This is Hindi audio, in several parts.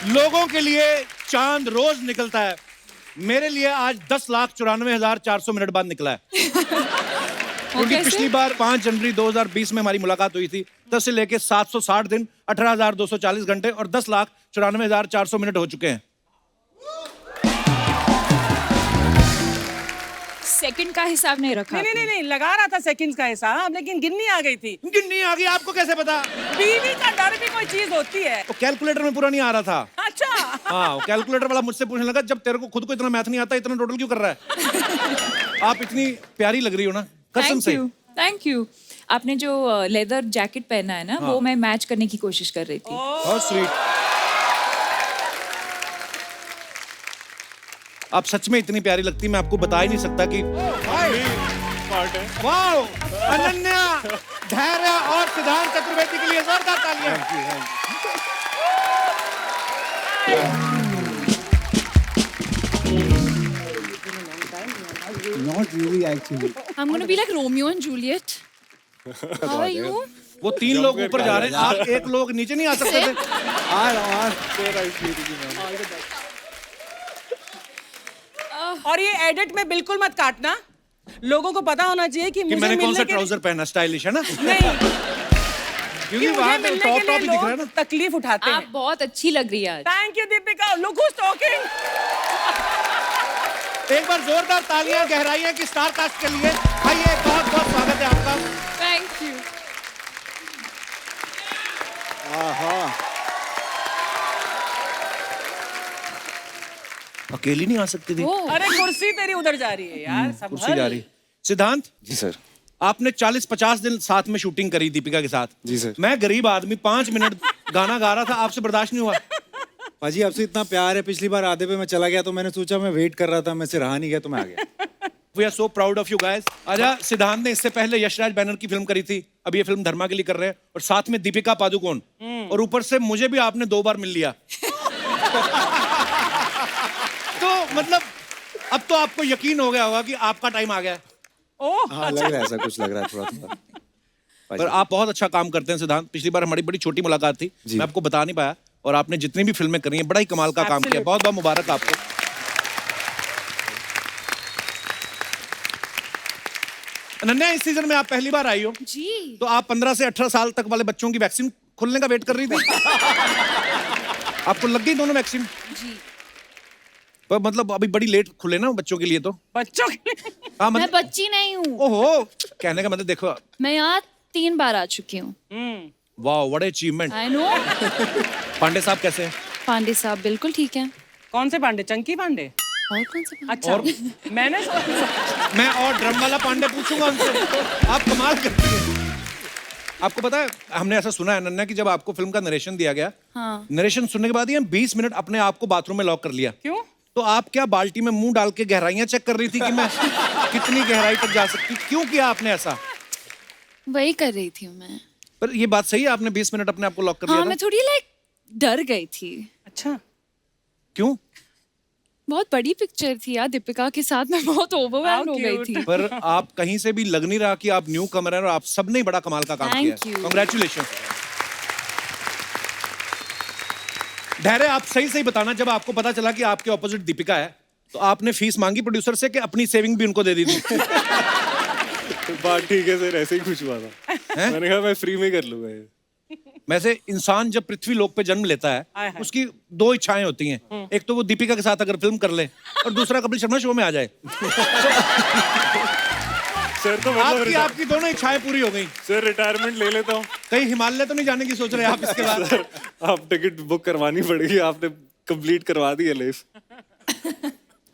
लोगों के लिए चांद रोज निकलता है, मेरे लिए आज 10,94,400 मिनट बाद निकला है। क्योंकि पिछली बार 5 जनवरी 2020 में हमारी मुलाकात हुई थी, तब से लेके 760 दिन, 18,240 घंटे और 10,94,400 मिनट हो चुके हैं। सेकंड का हिसाब नहीं रखा। नहीं, लगा रहा था सेकंड्स का हिसाब, लेकिन गिननी आ गई थी। गिननी आ गई, आपको कैसे पता? बीवी का डर भी कोई चीज होती है। तो कैलकुलेटर में पूरा नहीं आ रहा था। अच्छा। हाँ, कैलकुलेटर वाला मुझसे पूछने लगा, जब तेरे को खुद को इतना मैथ नहीं आता, इतना टोटल क्यों कर रहा है? आप इतनी प्यारी लग रही हो ना, कसम से। Thank you. आपने जो लेदर जैकेट पहना है ना, वो मैं मैच करने की कोशिश कर रही थी। बहुत स्वीट। आप सच में इतनी प्यारी लगती, मैं आपको बता ही नहीं सकता कि वाओ, अनन्या, धैर्य और सिद्धांत चतुर्वेदी के लिए जोरदार तालियां। Not really, actually. I'm gonna be like Romeo and Juliet. How are you? वो 3 लोग ऊपर जा रहे हैं, आप 1 लोग नीचे नहीं आ सकते थे? और ये एडिट में बिल्कुल मत काटना, लोगों को पता होना चाहिए कि मुझे मैंने कौन सा मिलने के ट्राउजर पहना, स्टाइलिश है ना? नहीं, क्योंकि मुझे वहां मिलने टॉप के टॉप लिए ही दिख रहा है ना। लोग तकलीफ उठाते आप हैं। बहुत अच्छी लग रही है आज। Thank you Deepika, look who's talking. एक बार जोरदार तालियां गहराइयां की स्टार कास्ट के लिए। आइए, बहुत बहुत स्वागत है आपका। Thank you. अकेली नहीं आ सकती थी, अरे कुर्सी तेरी उधर जा रही है यार, कुर्सी जा रही। सिद्धांत जी सर। आपने 40-50 दिन साथ में शूटिंग करी दीपिका के साथ। जी सर। मैं गरीब आदमी 5 मिनट गाना गा रहा था, आपसे बर्दाश्त नहीं हुआ। पाजी आपसे इतना प्यार है, पिछली बार आधे पे मैं चला गया तो मैंने सोचा मैं वेट कर रहा था, मैं से रहा नहीं गया तो मैं आ गया। We are so proud of you guys. अच्छा, सिद्धांत ने इससे पहले यशराज बैनर की फिल्म करी थी, अब ये फिल्म धर्मा के लिए कर रहे हैं, और साथ में दीपिका पादुकोण, और ऊपर से मुझे भी आपने 2 बार मिल लिया। तो मतलब अब तो आपको यकीन हो गया होगा कि आपका टाइम आ गया है। हाँ लग रहा है, ऐसा कुछ लग रहा है थोड़ा थोड़ा। पर आप बहुत अच्छा काम करते हैं सिद्धांत। पिछली बार हमारी बड़ी छोटी मुलाकात थी, मैं आपको बता नहीं पाया, और आपने जितनी भी फिल्में करी हैं बड़ा ही कमाल का काम किया। बहुत बहुत मुबारक आपको। अनन्या, इस सीजन में आप पहली बार आई हो जी। तो आप 15 से 18 साल तक वाले बच्चों की वैक्सीन खुलने का वेट कर रही थी। आपको लग गई दोनों वैक्सीन? जी। पर मतलब अभी बड़ी लेट खुले ना बच्चों के लिए, तो बच्चों के लिए। हाँ मैं मतलब, बच्ची नहीं हूँ। ओहो, कहने का मतलब देखो। मैं यहाँ 3 बार आ चुकी हूँ। Wow, what achievement. I know. Pandey साहब कैसे हैं? पांडे साहब बिल्कुल ठीक है। कौन से पांडे? चंकी पांडे? और कौन से पांडे? अच्छा, मैंने मैं और ड्रम वाला पांडे पूछूंगा उनसे। आप कमाल करती हैं। आपको पता है, हमने ऐसा सुना है अनन्या कि जब आपको फिल्म का नरेशन दिया गया, हाँ। नरेशन सुनने के बाद ही 20 मिनट अपने आप को बाथरूम में लॉक कर लिया। क्यों? तो आप क्या बाल्टी में मुंह डाल के गहराइयां चेक कर रही थी कि मैं कितनी गहराई तक जा सकती? क्यों किया आपने ऐसा? वही कर रही थी मैं। पर ये बात सही है, आपने 20 मिनट अपने आप को लॉक कर हाँ, लिया मैं था? थोड़ी डर गई थी। अच्छा, क्यों? बहुत बड़ी पिक्चर थी यार, दीपिका के साथ मैं बहुत ओवरवेल्म हो गई थी। पर आप कहीं से भी लग नहीं रहा कि आप न्यू कमर हैं, और आप सबने बड़ा कमाल का काम किया Thank you. कांग्रेचुलेशन। धैर्य, आप सही सही बताना, जब आपको पता चला कि आपके ऑपोजिट दीपिका है, तो आपने फीस मांगी प्रोड्यूसर से कि अपनी सेविंग भी उनको दे दी थी? बात ठीक है सर, ऐसे ही खुश हुआ था। मैंने कहा मैं फ्री में कर लूंगा ये। वैसे इंसान जब पृथ्वी लोक पे जन्म लेता है, उसकी 2 इच्छाएं होती हैं। एक तो वो दीपिका के साथ अगर फिल्म कर ले, और दूसरा कपिल शर्मा शो में आ जाए। सर तो मतलब आपकी दोनों इच्छाएं पूरी हो गई। सर रिटायरमेंट ले लेता हूँ। कहीं हिमालय तो नहीं जाने की सोच रहे आप इसके बाद? सर आप टिकट बुक करवानी पड़ेगी, आपने कंप्लीट करवा दी है लेस।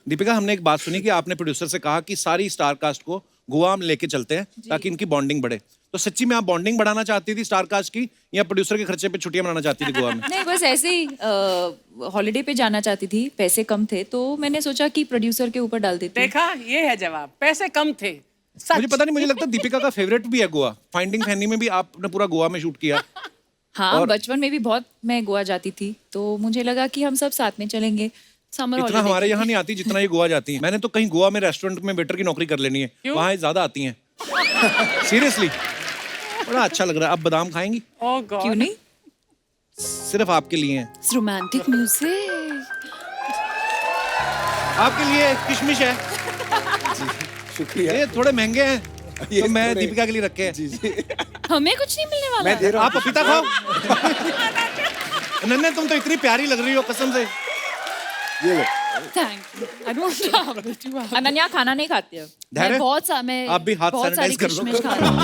दीपिका, हमने एक बात सुनी कि आपने प्रोड्यूसर से कहा कि सारी स्टार कास्ट को गोवा में लेके चलते हैं ताकि इनकी बॉन्डिंग बढ़े। तो सच्ची में आप बॉन्डिंग बढ़ाना चाहती थी स्टार कास्ट की, या प्रोड्यूसर के खर्चे पे छुट्टियां मनाना चाहती थी गोवा में? नहीं, बस ऐसे ही हॉलिडे पे जाना चाहती थी, पैसे कम थे तो मैंने सोचा कि प्रोड्यूसर के ऊपर डाल देती हूँ। देखा, ये है जवाब, पैसे कम थे। मुझे पता नहीं, मुझे लगता है दीपिका का फेवरेट भी है गोवा। फाइंडिंग फैनी में भी आपने पूरा गोवा में शूट किया। हाँ, बचपन में भी बहुत मैं गोवा जाती थी, तो मुझे लगा कि हम सब साथ में चलेंगे समर इतना हॉलिडे। हमारे यहाँ नहीं आती जितना ये गोवा जाती है। मैंने तो कहीं गोवा में रेस्टोरेंट में वेटर की नौकरी कर लेनी है, वहाँ ज्यादा आती हैं। सीरियसली, बड़ा अच्छा लग रहा है। अब बादाम खाएंगी? Oh God. क्यों नहीं? सिर्फ आपके लिए हैं। Romantic music. आपके लिए किशमिश है, शुक्रिया। ये थोड़े महंगे हैं ये तो मैं थोड़े- दीपिका के लिए रखे हैं। जी जी हमें कुछ नहीं मिलने वाला। मैं दे रहा आप पपीता खाओ। नन्हे तुम तो इतनी प्यारी लग रही हो कसम से। ये लो। Thank you. I don't have it. You have- Ananya खाना नहीं खाती है। धैर्य? मैं मैं आप भी हाथ बहुत सारी sanitize कर लो। किशमिश खा रही हूँ।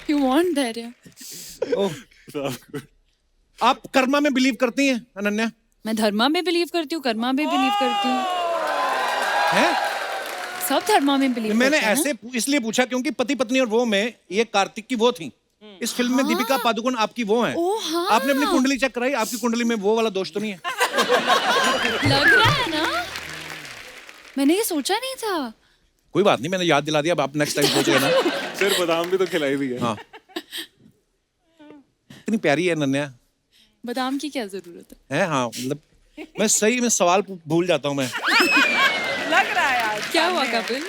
You want धैर्य? ओह, आप कर्मा में बिलीव करती हैं अनन्या? मैं धर्मा में बिलीव करती हूँ, कर्मा में बिलीव करती हूँ, हैं? सब धर्मा में बिलीव मैंने करते हैं। ऐसे इसलिए पूछा क्योंकि पति पत्नी और वो में ये कार्तिक की वो थी। इस फिल्म में दीपिका पादुकोण आपकी वो है। ओह, हाँ। आपने अपनी कुंडली चेक कराई? आपकी कुंडली में वो वाला दोष तो नहीं है? लग रहा है ना? मैंने ये सोचा नहीं था। कोई बात नहीं, मैंने याद दिला दिया। अब आप नेक्स्ट टाइम सोचिए ना। सिर्फ बादाम भी तो खिलाई दी है। हाँ, इतनी प्यारी है अनन्या। बादाम की क्या जरूरत है? है हाँ, मतलब मैं सही में सवाल भूल जाता हूँ मैं। लग रहा है यार। क्या हुआ कपिल?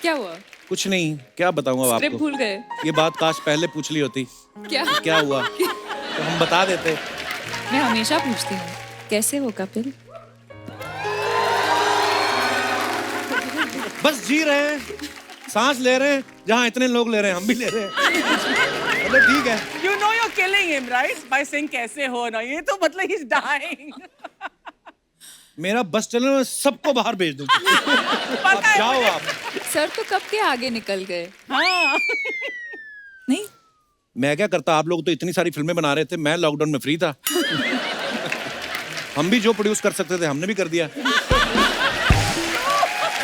क्या हुआ? कुछ नहीं, क्या बताऊँ अब स्क्रिप्ट आपको। भूल गए? ये बात काश पहले पूछ ली होती। क्या? क्या हुआ तो हम बता देते। मैं हमेशा पूछती हूँ, कैसे हो कपिल? बस जी रहे हैं, सांस ले रहे हैं, जहाँ इतने लोग ले रहे हैं हम भी ले रहे हैं। मतलब ठीक है। You know you're killing him, right? By saying कैसे हो ना, ये तो मतलब he's dying. मेरा बस चलने में सबको बाहर भेज दूँ। पता है जाओ मुझे। आप। सर तो कब के आगे निकल गए। हाँ। नहीं, मैं क्या करता, आप लोग तो इतनी सारी फिल्में बना रहे थे, मैं लॉकडाउन में फ्री था। हम भी जो प्रोड्यूस कर सकते थे हमने भी कर दिया।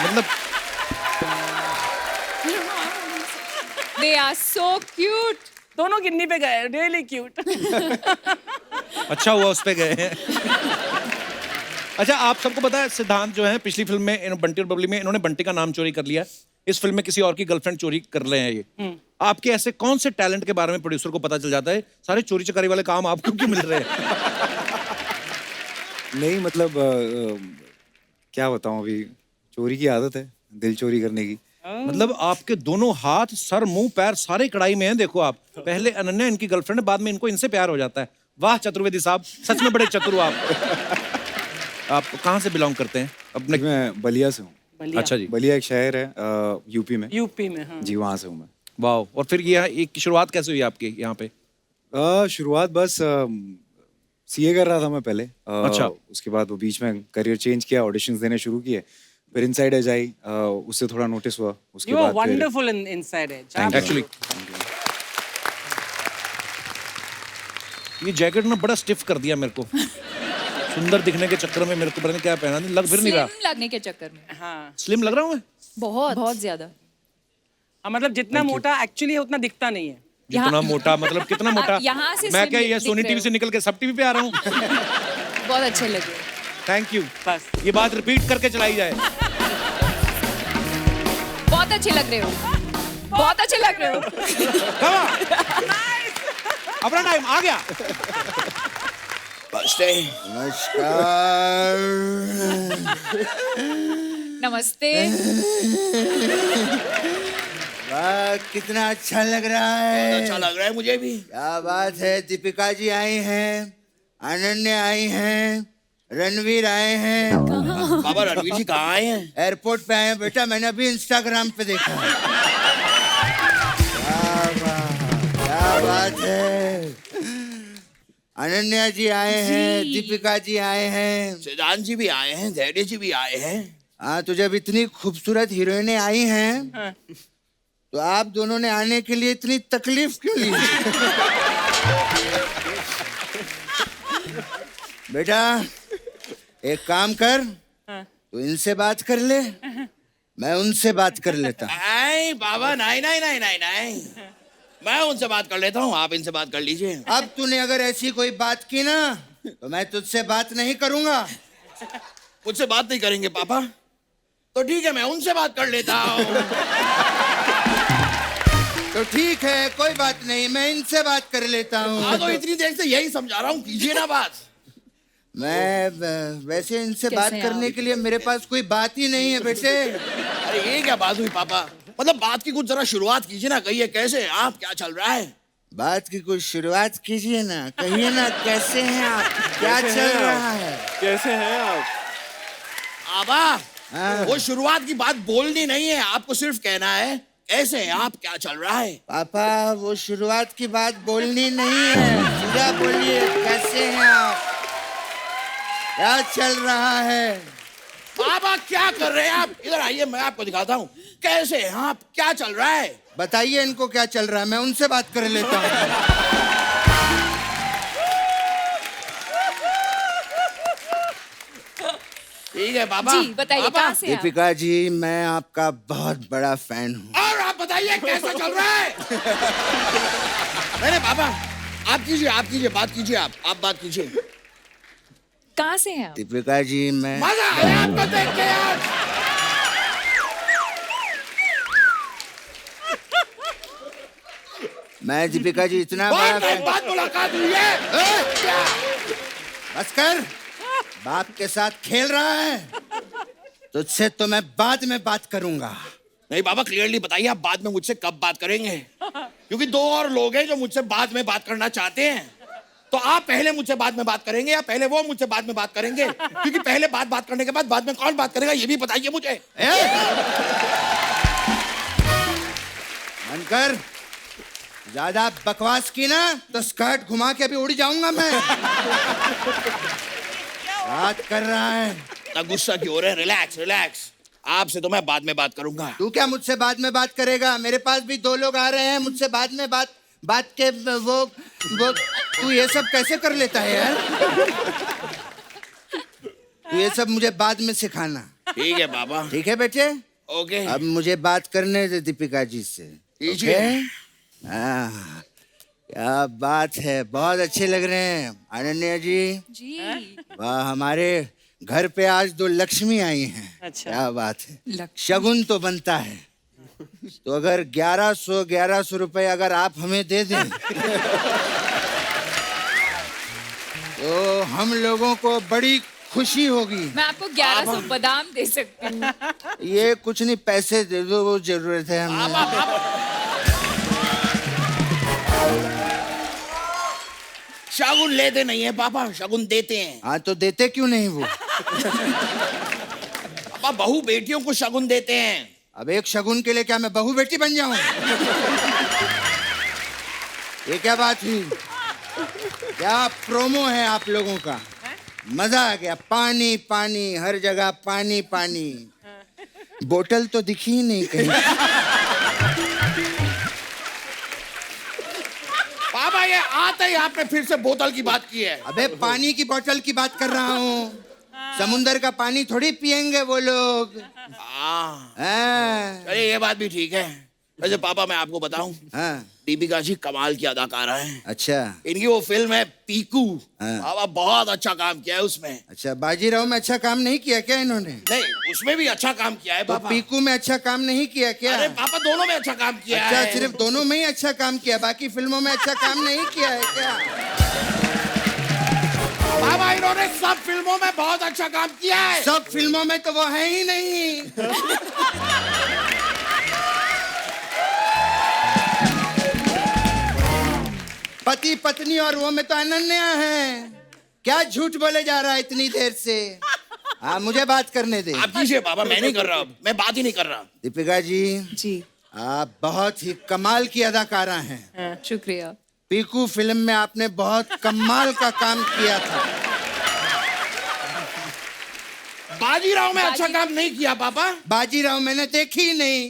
मतलब they are so cute. दोनों गिन्नी पे गए, really cute. अच्छा हुआ उस पे गए हैं। अच्छा, आप सबको पता है सिद्धांत जो है पिछली फिल्म में बंटी और बबली में इन्होंने बंटी का नाम चोरी कर लिया। इस फिल्म में किसी और की गर्लफ्रेंड चोरी कर रहे हैं ये। आपके ऐसे कौन से टैलेंट के बारे में प्रोड्यूसर को पता चल जाता है? सारे चोरी चकारी वाले काम आपको क्यों मिल रहे हैं? नहीं मतलब क्या बताऊं, अभी चोरी की आदत है, दिल चोरी करने की। मतलब आपके दोनों हाथ, सर, मुंह, पैर सारे कढ़ाई में हैं। देखो आप, पहले अनन्या इनकी गर्लफ्रेंड है, बाद में इनको इनसे प्यार हो जाता है। वाह चतुर्वेदी साहब, सच में बड़े चतुर हो आप। आप कहाँ से बिलोंग करते हैं अपने? मैं बलिया से हूँ। बलिया। अच्छा जी, बलिया एक शहर है यूपी में। यूपी में, हाँ। जी वहाँ से हूँ मैं। वाह। और फिर ये एक शुरुआत कैसे हुई आपकी यहाँ पे? शुरुआत बस सीए कर रहा था मैं पहले। अच्छा। उसके बाद वो बीच में करियर चेंज किया, ऑडिशंस देने शुरू किए, फिर इनसाइड एज आई, उससे थोड़ा नोटिस हुआ। उसके You are बाद फिर wonderful in inside edge. Thank you. Actually ये जैकेट ना बड़ा स्टिफ कर दिया मेरे को। सुंदर दिखने के चक्कर में मेरे को पता नहीं क्या पहना, लग फिर नहीं रहा। Slim लगने के चक्कर में। हाँ। स्लिम लग रहा हूँ मैं? बहुत बहुत ज्यादा। हाँ, मतलब जितना मोटा एक्चुअली है उतना दिखता नहीं है। जितना मोटा मतलब कितना मोटा? यहाँ से मैं slim क्या ये दिख सोनी रहे टीवी हो। से निकल के सब टीवी पे आ रहा हूँ? बहुत अच्छे लगे। Thank you. बस। ये बात रिपीट करके चलाई जाए। बहुत अच्छे लग रहे हो, बहुत अच्छे लग रहे हो। Come on. अपना टाइम आ गया। नमस्कार। नमस्ते। वाह कितना अच्छा लग रहा है। अच्छा लग रहा है मुझे भी। क्या बात है, दीपिका जी आई हैं, अनन्या आई हैं, रणवीर आए हैं। बाबा रणवीर जी कहाँ आए हैं? एयरपोर्ट पे आए हैं बेटा, मैंने अभी इंस्टाग्राम पे देखा। क्या बात है। अनन्या जी आए हैं, दीपिका जी आए हैं। सिद्धांत जी भी आए हैं, धैर्य जी भी आए हैं। हाँ, तो जब इतनी खूबसूरत हीरोइनें आई हैं तो आप दोनों ने आने के लिए इतनी तकलीफ क्यों ली? बेटा एक काम कर, तू इनसे बात कर ले, मैं उनसे बात कर लेता हूँ। नहीं बाबा, नहीं नहीं नहीं नहीं नहीं, मैं उनसे बात कर लेता हूँ, आप इनसे बात कर लीजिए। अब तूने अगर ऐसी कोई बात की ना तो मैं तुझसे बात नहीं करूंगा। मुझसे बात नहीं करेंगे पापा? तो ठीक है, मैं उनसे बात कर लेता हूँ। तो ठीक है, कोई बात नहीं, मैं इनसे बात कर लेता हाँ, तो हूँ। इतनी देर से यही समझा रहा हूँ, कीजिए ना बात। मैं वैसे इनसे कैसे बात करने आप? के लिए मेरे पास कोई बात ही नहीं है बेटे। अरे ये क्या बात हुई पापा? मतलब बात की कुछ जरा शुरुआत कीजिए ना, कहिए कैसे आप, क्या चल रहा है? बात की कुछ शुरुआत कीजिए ना, कहिए ना कैसे हैं आप, क्या कैसे चल हैं रहा आप? है? कैसे हैं आप? आबा हाँ। वो शुरुआत की बात बोलनी नहीं है, आपको सिर्फ कहना है कैसे हैं आप, क्या चल रहा है। पापा वो शुरुआत की बात बोलनी नहीं है, सीधा बोलिए कैसे हैं आप, क्या चल रहा है? बाबा क्या कर रहे हैं आप, इधर आइए मैं आपको दिखाता हूँ कैसे हैं आप, क्या चल रहा है। बताइए इनको क्या चल रहा है, मैं उनसे बात कर लेता हूँ। ठीक है बाबा। जी बताइए बाबा, कहाँ से आप? दीपिका जी मैं आपका बहुत बड़ा फैन हूँ। और आप बताइए कैसा चल रहा है। नहीं बाबा आप कीजिए बात कीजिए, आप बात कीजिए। कहाँ से हैं आप? दीपिका जी मैं मजा आया आपको देख के यार। मैं दीपिका जी इतना बड़ा बहुत टाइम फैन। बाद मुलाकात हुई है। क्या? बस कर, बाप के साथ खेल रहा है, तुझसे तो मैं बाद में बात करूंगा। नहीं बाबा क्लियरली बताइए आप बाद में मुझसे कब बात करेंगे, क्योंकि दो और लोग हैं जो मुझसे बाद में बात करना चाहते हैं। तो आप पहले मुझसे बाद में बात करेंगे या पहले वो मुझसे बाद में बात करेंगे, क्योंकि पहले बात करने के बाद में कौन बात करेगा ये भी बताइए मुझे। मनकर ज्यादा बकवास की ना तो स्कर्ट घुमा के अभी उड़ जाऊंगा मैं। बात कर रहा है। ना गुस्सा क्यों हो रहे हैं, रिलैक्स रिलैक्स। आपसे तो मैं बाद में बात करूंगा। तू क्या मुझसे बाद में बात करेगा, मेरे पास भी दो लोग आ रहे हैं मुझसे बाद में बात के वो तू ये सब कैसे कर लेता है यार। तू ये सब मुझे बाद में सिखाना। ठीक है बाबा। ठीक है बेटे, ओके अब मुझे बात करने दे दीपिका जी से। कीजिए। क्या बात है, बहुत अच्छे लग रहे हैं अनन्या जी। जी वाह, हमारे घर पे आज दो लक्ष्मी आई हैं। अच्छा। क्या बात है, लक्ष्मी। शगुन तो बनता है। तो अगर 1100 रुपए अगर आप हमें दे दें तो हम लोगों को बड़ी खुशी होगी। मैं आपको 1100 बादाम दे सकती हूँ। ये कुछ नहीं, पैसे दे दो, वो जरूरत है हमें। शगुन लेते नहीं है पापा, शगुन देते हैं। हाँ तो देते क्यों नहीं वो? पापा बहू बेटियों को शगुन देते हैं। अब एक शगुन के लिए क्या मैं बहू बेटी बन जाऊं? ये क्या बात हुई? क्या प्रोमो है आप लोगों का, मजा आ गया। पानी पानी हर जगह, पानी पानी, बोतल तो दिखी ही नहीं कहीं। पापा ये आते ही आपने फिर से बोतल की बात की है। अबे पानी की बोतल की बात कर रहा हूँ, समुंदर का पानी थोड़ी पियेंगे वो लोग। हाँ हाँ। अरे ये बात भी ठीक है। वैसे पापा मैं आपको बताऊं, हाँ। दीपिका जी कमाल की अदाकारा हैं। अच्छा इनकी वो फिल्म है पीकू, हाँ। पापा बहुत अच्छा काम किया है उसमें। अच्छा, बाजीराव में अच्छा काम नहीं किया क्या इन्होंने? नहीं उसमें भी अच्छा काम किया है तो पापा। पीकू में अच्छा काम नहीं किया क्या? अरे पापा दोनों में अच्छा काम किया अच्छा, है। सिर्फ दोनों में ही अच्छा काम किया, बाकी फिल्मों में अच्छा काम नहीं किया है क्या? पापा इन्होंने सब फिल्मों में बहुत अच्छा काम किया है। सब फिल्मों में तो वो है ही नहीं। पति पत्नी और वो में तो अनन्या है। क्या झूठ बोले जा रहा है इतनी देर से? हाँ मुझे बात करने दे। आप कीजिए पापा, मैं नहीं कर रहा, अब मैं बात ही नहीं कर रहा। दीपिका जी जी आप बहुत ही कमाल की अदाकारा हैं। शुक्रिया। पीकू फिल्म में आपने बहुत कमाल का काम किया था। बाजीराव में अच्छा काम नहीं किया पापा। बाजीराव मैंने देखी ही नहीं।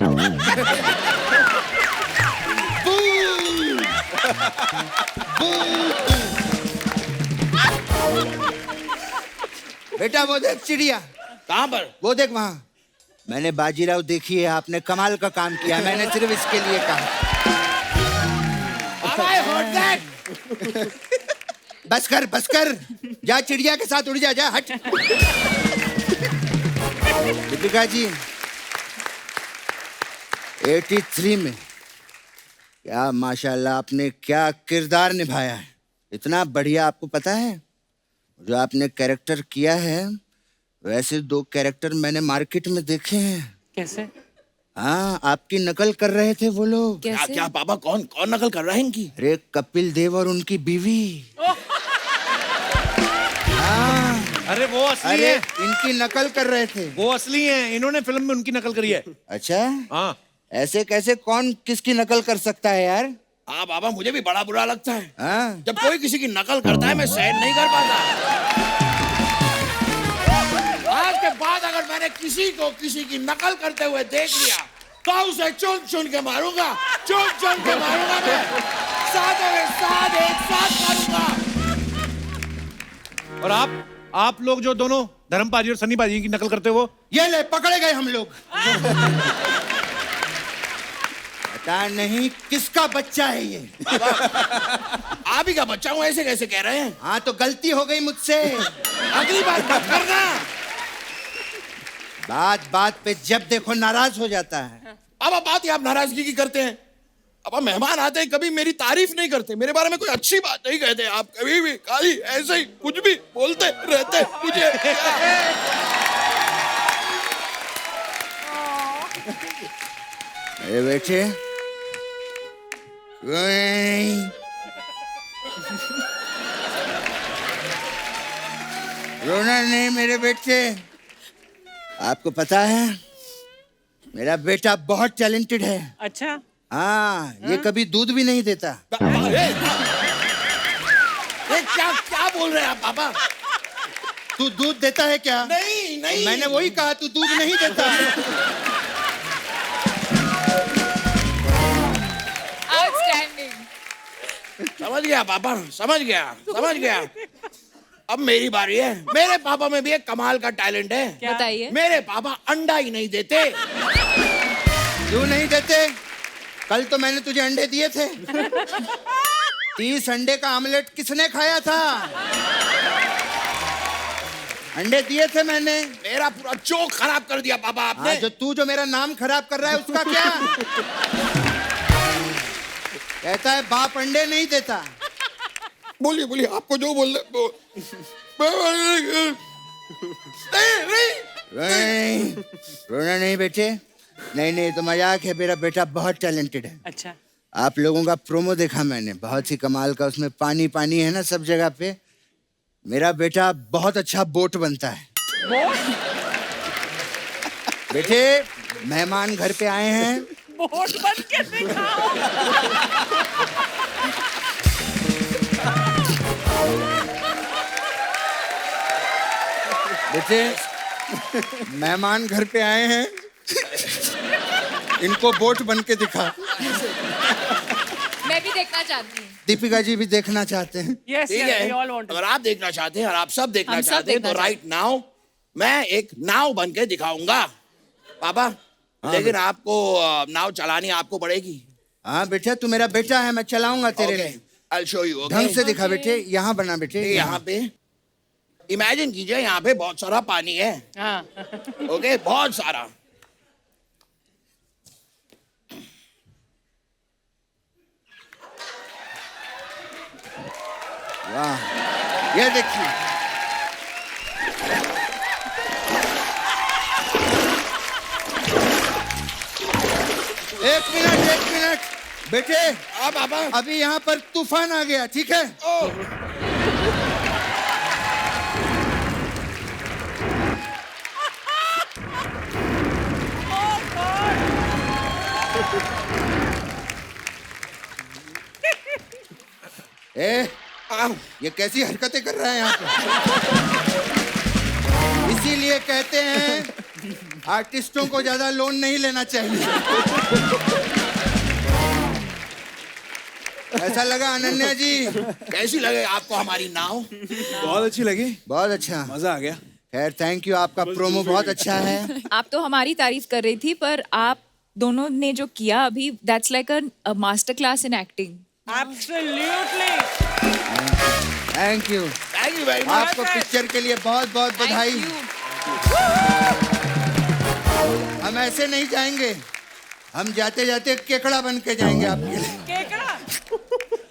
बेटा वो देख चिड़िया, कहाँ पर? वो देख वहां। मैंने बाजीराव देखी है, आपने कमाल का काम किया, मैंने सिर्फ इसके लिए कहा। पापा I heard that। बस कर, जा चिड़िया के साथ उड़ जा, जा हट। दीपिका जी 83 में क्या माशाल्लाह आपने क्या किरदार निभाया है, इतना बढ़िया। आपको पता है जो आपने कैरेक्टर किया है, वैसे 2 कैरेक्टर मैंने मार्केट में देखे हैं। कैसे? हाँ, आपकी नकल कर रहे थे वो लोग। क्या कैसे? क्या पापा, कौन कौन नकल कर रहा है इनकी? अरे कपिल देव और उनकी बीवी। हाँ, अरे वो असली अरे है, इनकी नकल कर रहे थे। वो असली हैं, इन्होंने फिल्म में उनकी नकल करी है। अच्छा, हाँ, ऐसे कैसे कौन किसकी नकल कर सकता है यार? हाँ पापा, मुझे भी बड़ा बुरा लगता है हाँ, जब कोई किसी की नकल करता है, मैं सहन नहीं कर पाता। आज के बाद अगर मैंने किसी को किसी की नकल करते हुए देख लिया तो उसे चुन चुन के मारूंगा, चुन चुन के मारूंगा मैं, साथ में साथ एक साथ मारूंगा। और आप लोग जो दोनों धर्म पाजी और सन्नी पाजी की नकल करते हो, ये ले पकड़े गए हम लोग। पता नहीं किसका बच्चा है ये। आप ही का बच्चा हूँ, ऐसे कैसे कह रहे हैं? हाँ तो गलती हो गई मुझसे। अगली बार मत करना। बात बात पे जब देखो नाराज हो जाता है। अब बात ही आप नाराजगी की करते हैं। अब मेहमान आते हैं, कभी मेरी तारीफ नहीं करते, मेरे बारे में कोई अच्छी बात नहीं कहते। आप कभी भी खाली ऐसे ही कुछ भी बोलते रहते मुझे। अरे बेटे, रोना नहीं मेरे बेटे। आपको पता है मेरा बेटा बहुत टैलेंटेड है। अच्छा, हाँ, ये कभी दूध भी नहीं देता। ये क्या क्या बोल रहे हैं आप पापा? तू दूध देता है क्या? नहीं नहीं, मैंने वही कहा, तू दूध नहीं देता। आउटस्टैंडिंग। समझ गया पापा, समझ गया। अब मेरी बारी है। मेरे पापा में भी एक कमाल का टैलेंट है। बताइए। मेरे पापा अंडा ही नहीं देते। क्यों नहीं देते? कल तो मैंने तुझे अंडे दिए थे। 30 अंडे का आमलेट किसने खाया था? अंडे दिए थे मैंने। मेरा पूरा जोक खराब कर दिया पापा आपने। हाँ, जो मेरा नाम खराब कर रहा है उसका क्या? कहता है बाप अंडे नहीं देता। बोलिए बोलिए, आपको जो बोल नहीं, रोना नहीं बेटे। नहीं तो मजाक है। मेरा बेटा बहुत टैलेंटेड है। अच्छा, आप लोगों का प्रोमो देखा मैंने, बहुत ही कमाल का। उसमें पानी पानी है ना सब जगह पे। मेरा बेटा बहुत अच्छा बोट बनता है। बेटे, मेहमान घर पे आए हैं। बोट बन के दिखाओ। बेटे, मेहमान घर पे आए हैं, इनको बोट बन के दिखा। मैं भी देखना चाहती हूँ। दीपिका जी भी देखना चाहते हैं। Yes, ठीक yes, है। we all want to. अगर आप देखना चाहते हैं और आप सब देखना हम सब चाहते हैं देखना तो राइट नाउ मैं एक नाव बन के दिखाऊंगा पापा। लेकिन आपको नाव चलानी आपको पड़ेगी। हाँ बेटा, तू मेरा बेटा है, मैं चलाऊंगा तेरे ओके, लिए। I'll show you, okay? ढंग से दिखा बेटे। यहाँ बना बेटे। यहाँ पे इमेजिन कीजिए, यहाँ पे बहुत सारा पानी है। हाँ, ओके, बहुत सारा। वाह, ये देखिए। एक मिनट बेटे, अब पापा अभी यहाँ पर तूफान आ गया, ठीक है? ए, ये कैसी हरकतें कर रहा है यहाँ पे? इसीलिए कहते हैं आर्टिस्टों को ज्यादा लोन नहीं लेना चाहिए। ऐसा लगा अनन्या जी? कैसी लगे आपको हमारी नाव? बहुत अच्छी लगी, बहुत अच्छा। मजा आ गया। खैर, थैंक यू, आपका प्रोमो बहुत अच्छा है। आप तो हमारी तारीफ कर रही थी, पर आप दोनों ने जो किया अभी, that's like a master class in acting. absolutely. Thank you. Thank you very much. आपको पिक्चर के लिए बहुत बहुत बधाई। हम ऐसे नहीं जाएंगे, हम जाते जाते केकड़ा बन के जाएंगे आपके लिए। केकड़ा?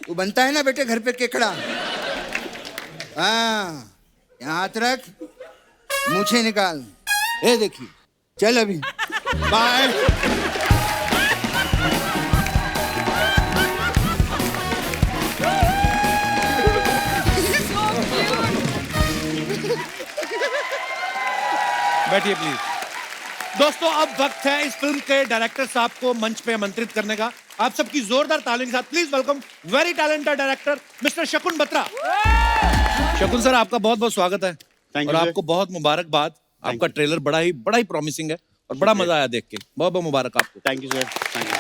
तू बनता है ना बेटे घर पे केकड़ा? हाँ, यहाँ हाथ रख, मूछें निकाल। ये देखिए, चल अभी, बाय। बैठिए प्लीज। दोस्तों अब वक्त है इस फिल्म के डायरेक्टर साहब को मंच पे आमंत्रित करने का। आप सबकी जोरदार तालियों के साथ please welcome very talented director mister शकुन बत्रा। शकुन सर, आपका बहुत बहुत स्वागत है और आपको बहुत मुबारकबाद। आपका ट्रेलर बड़ा ही प्रॉमिसिंग है और बड़ा मजा आया देख के। बहुत बहुत मुबारक आपको। Thank you sir, thank you.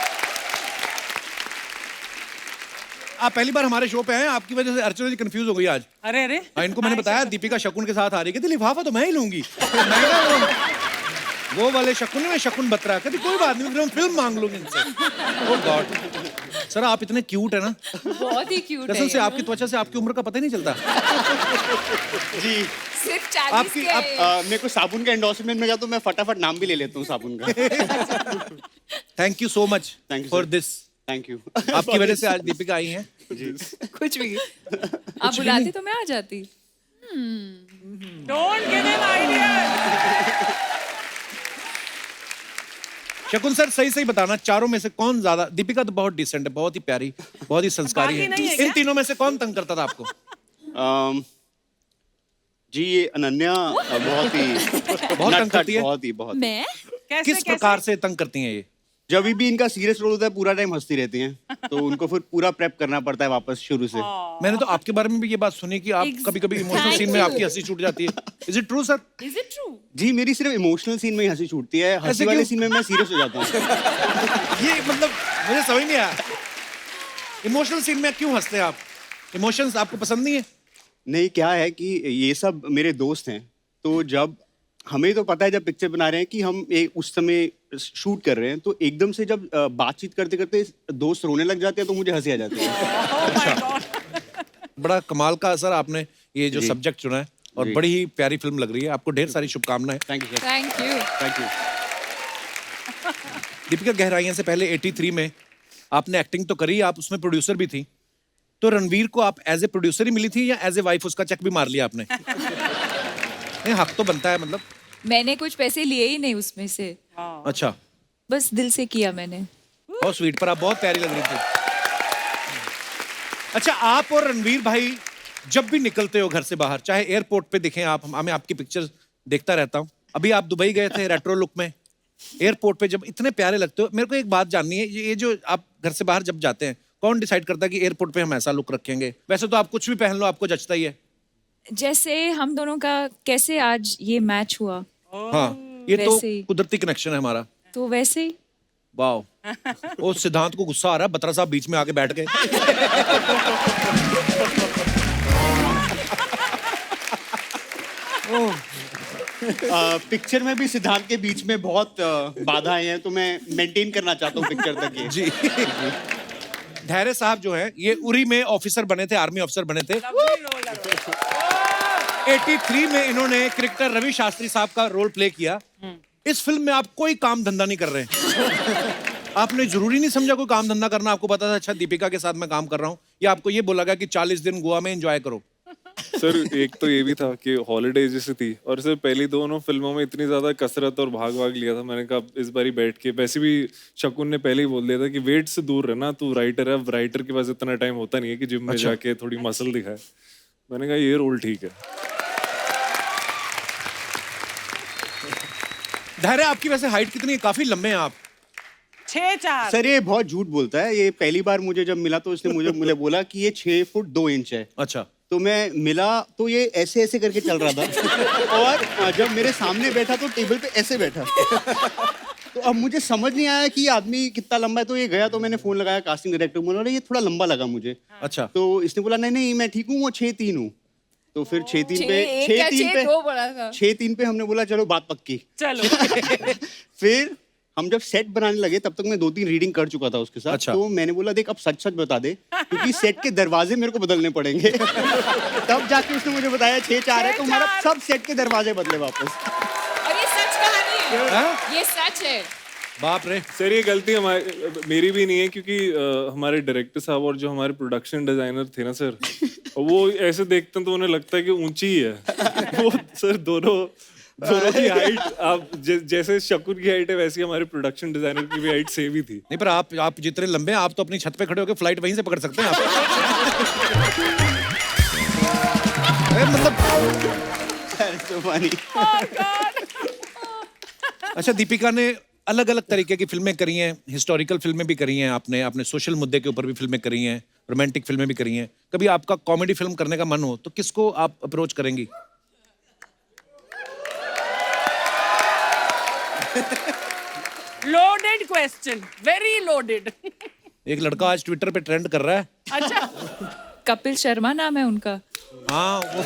आप पहली बार हमारे शो पे आए, आपकी वजह से अर्चना जी कंफ्यूज हो गई आज। अरे अरे इनको मैंने बताया दीपिका शकुन के साथ आ रही है, लिफाफा तो मैं ही लूंगी। मैं कहा, वो वाले शकुन में शकुन बत्रा, कभी कोई बात नहीं, मैं फिल्म मांग लूंगी इनसे। ओह गॉड सर, आप इतने क्यूट है ना, बहुत ही क्यूट कसम है। से आपकी त्वचा से आपकी उम्र का पता ही नहीं चलता। जी सिर्फ 40 आपकी- के आप- मेरे को साबुन का एंडोर्समेंट मिला तो मैं फटाफट नाम भी ले लेता हूँ साबुन का। Thank you so much Thank you, for sir. This. Thank you. आपकी वजह से आज दीपिका आई हैं। कुछ भी आप बुलाते तो मैं आ जाती। Don't give him idea. शकुन सर, सही बताना, चारों में से कौन ज्यादा? दीपिका तो बहुत डिसेंट है, बहुत ही प्यारी, बहुत ही संस्कारी बाकी नहीं है है। क्या? इन तीनों में से कौन तंग करता था आपको? जी ये अनन्या बहुत ही बहुत तंग करती है। बहुत। मैं किस प्रकार से तंग करती हैं ये? जब भी इनका सीरियस रोल होता है पूरा टाइम हंसती रहती हैं, तो उनको फिर पूरा प्रेप करना पड़ता है वापस शुरू से। मैंने तो आपके बारे में भी ये बात सुनी कि आप कभी-कभी इमोशनल सीन में आपकी हंसी छूट जाती है। Is it true sir? Is it true? जी मेरी सिर्फ इमोशनल सीन में ही हंसी छूटती है, हंसी वाले क्यों? सीन में मैं सीरियस हो जाता हूँ। ये मतलब मुझे समझ नहीं आया, इमोशनल सीन में क्यों हंसते हैं आप? इमोशंस आपको पसंद नहीं है? नहीं, क्या है कि ये सब मेरे दोस्त हैं, तो जब हमें तो पता है जब पिक्चर बना रहे हैं कि हम उस समय शूट कर रहे हैं, तो एकदम से जब बातचीत करते करते दोस्त रोने लग जाते हैं तो मुझे हंसी आ जाती है। बड़ा कमाल का सर आपने ये जो जी। सब्जेक्ट चुना है और जी। बड़ी ही प्यारी फिल्म लग रही है। आपको ढेर सारी शुभकामनाएं। Thank you sir, thank you. Thank you. Deepika, Gehraiyaan से पहले 83 में आपने एक्टिंग तो करी, आप उसमें प्रोड्यूसर भी थी, तो रणवीर को आप एज ए प्रोड्यूसर ही मिली थी या एज ए वाइफ उसका चेक भी मार लिया आपने? नहीं, हक तो बनता है मतलब। मैंने कुछ पैसे लिए ही नहीं उसमें से, अच्छा, बस दिल से किया मैंने। बहुत स्वीट, पर आप बहुत प्यारी लग रही थी। अच्छा, आप और रणवीर भाई जब भी निकलते हो घर से बाहर, चाहे एयरपोर्ट पे दिखें आप, मैं आपकी पिक्चर देखता रहता हूँ। अभी आप दुबई गए थे रेट्रो लुक में, एयरपोर्ट पे जब इतने प्यारे लगते हो। मेरे को एक बात जाननी है, ये जो आप घर से बाहर जब जाते हैं, कौन डिसाइड करता है कि एयरपोर्ट पे हम ऐसा लुक रखेंगे? वैसे तो आप कुछ भी पहन लो, आपको जचता ही है। जैसे हम दोनों का कैसे आज ये मैच हुआ, हाँ, ये तो वैसे ही। कुदरती कनेक्शन है हमारा। तो वैसे ही। वाओ, वो सिद्धांत को गुस्सा आ रहा है, बत्रा साहब बीच में आके बैठ गए। पिक्चर में भी सिद्धांत के बीच में बहुत बाधाएं हैं, तो मैं मेंटेन करना चाहता हूँ पिक्चर तक ये। जी। धैर्य साहब जो है, ये उरी में ऑफिसर बने थे, आर्मी ऑफिसर बने थे। 83 में इन्होंने क्रिकेटर रवि शास्त्री साहब का रोल प्ले किया। इस फिल्म में आप कोई काम धंधा नहीं कर रहे। आपने जरूरी नहीं समझा कोई काम धंधा करना? आपको पता था अच्छा दीपिका के साथ मैं काम कर रहा हूँ, या आपको ये बोला गया कि 40 दिन गोवा में एंजॉय करो? सर एक तो ये भी था कि हॉलीडे जैसी थी, और सर पहली दोनों फिल्मों में इतनी ज्यादा कसरत और भाग भाग लिया था, मैंने कहा इस बारी बैठ के, वैसे भी शकुन ने पहले ही बोल दिया था कि वेट से दूर रहना, तू राइटर है, अब राइटर के पास इतना टाइम होता नहीं है कि जिम में जाके थोड़ी मसल दिखाए। मैंने कहा ये रोल ठीक है। धैर्य, आपकी वैसे हाइट कितनी है? काफी लंबे हैं आप। 6'4". सर ये बहुत झूठ बोलता है, ये पहली बार मुझे जब मिला तो इसने मुझे बोला कि ये 6 फुट 2 इंच है। अच्छा, तो मैं मिला तो ये ऐसे ऐसे करके चल रहा था, और जब मेरे सामने बैठा तो टेबल पे ऐसे बैठा। तो अब मुझे समझ नहीं आया कि ये आदमी कितना लंबा है, तो ये गया तो मैंने फोन लगाया कास्टिंग डायरेक्टर को, बोला ये थोड़ा लंबा लगा मुझे। अच्छा, तो इसने बोला नहीं नहीं मैं ठीक हूँ, वो 6'3" हूँ। तो फिर 6'3" पे 6'3" पे हमने बोला चलो बात पक्की। चलो। फिर हम जब सेट बनाने लगे तब तक मैं 2-3 रीडिंग कर चुका था उसके साथ। अच्छा। तो मैंने बोला देख अब सच सच बता दे, क्योंकि सेट के दरवाजे मेरे को बदलने पड़ेंगे। तब जाके उसने मुझे बताया 6'4" है, तो हमारा सब सेट के दरवाजे बदले वापस। और ये सच कहानी है, हाँ? ये सच है। बाप रे। सर ये गलती मेरी भी नहीं है, क्योंकि हमारे डायरेक्टर साहब और जो हमारे प्रोडक्शन डिजाइनर थे ना सर, वो ऐसे देखते हैं तो उन्हें लगता है कि ऊंची ही है। वो सर दोनों की हाइट, आप जैसे शकुन की हाइट है वैसी हमारे प्रोडक्शन डिजाइनर की भी हाइट सेम ही थी। नहीं, पर आप जितने लंबे हैं, आप तो अपनी छत पे खड़े होकर फ्लाइट वहीं से पकड़ सकते हैं आप। मतलब so funny. अच्छा, दीपिका ने अलग अलग तरीके की फिल्में करी हैं, हिस्टोरिकल फिल्में भी करी हैं आपने, आपने सोशल मुद्दे के ऊपर भी फिल्में करी हैं, रोमांटिक फिल्में भी करी हैं। कभी आपका कॉमेडी फिल्म करने का मन हो तो किसको आप अप्रोच करेंगी? Loaded question, very loaded. एक लड़का आज ट्विटर पे ट्रेंड कर रहा है। अच्छा, कपिल शर्मा नाम है उनका। हाँ वो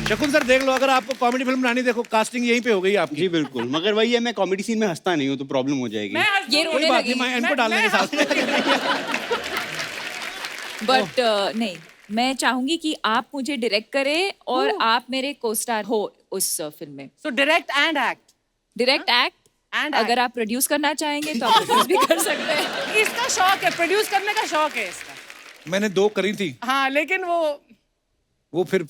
शकुन सर देख लो, अगर आपको कॉमेडी फिल्म बनानी, देखो कास्टिंग यहीं पे हो गई आपकी। जी बिल्कुल, मगर वही है, मैं कॉमेडी सीन में हंसता नहीं हूँ तो प्रॉब्लम हो जाएगी। मैं हंस ये दूंगी। रोने कोई बात नहीं, लगी। मैं इनको डाल देंगे साथ में। बट नहीं, मैं चाहूंगी कि आप मुझे डायरेक्ट करें और आप मेरे को स्टार हो उस फिल्म में। So direct and act. Direct act, And अगर आप प्रोड्यूस करना चाहेंगे तो आप प्रोड्यूस भी कर सकते हैं। इसका शौक है, प्रोड्यूस करने का शौक है इसका। मैंने 2 करी थी, हाँ, लेकिन वो फिर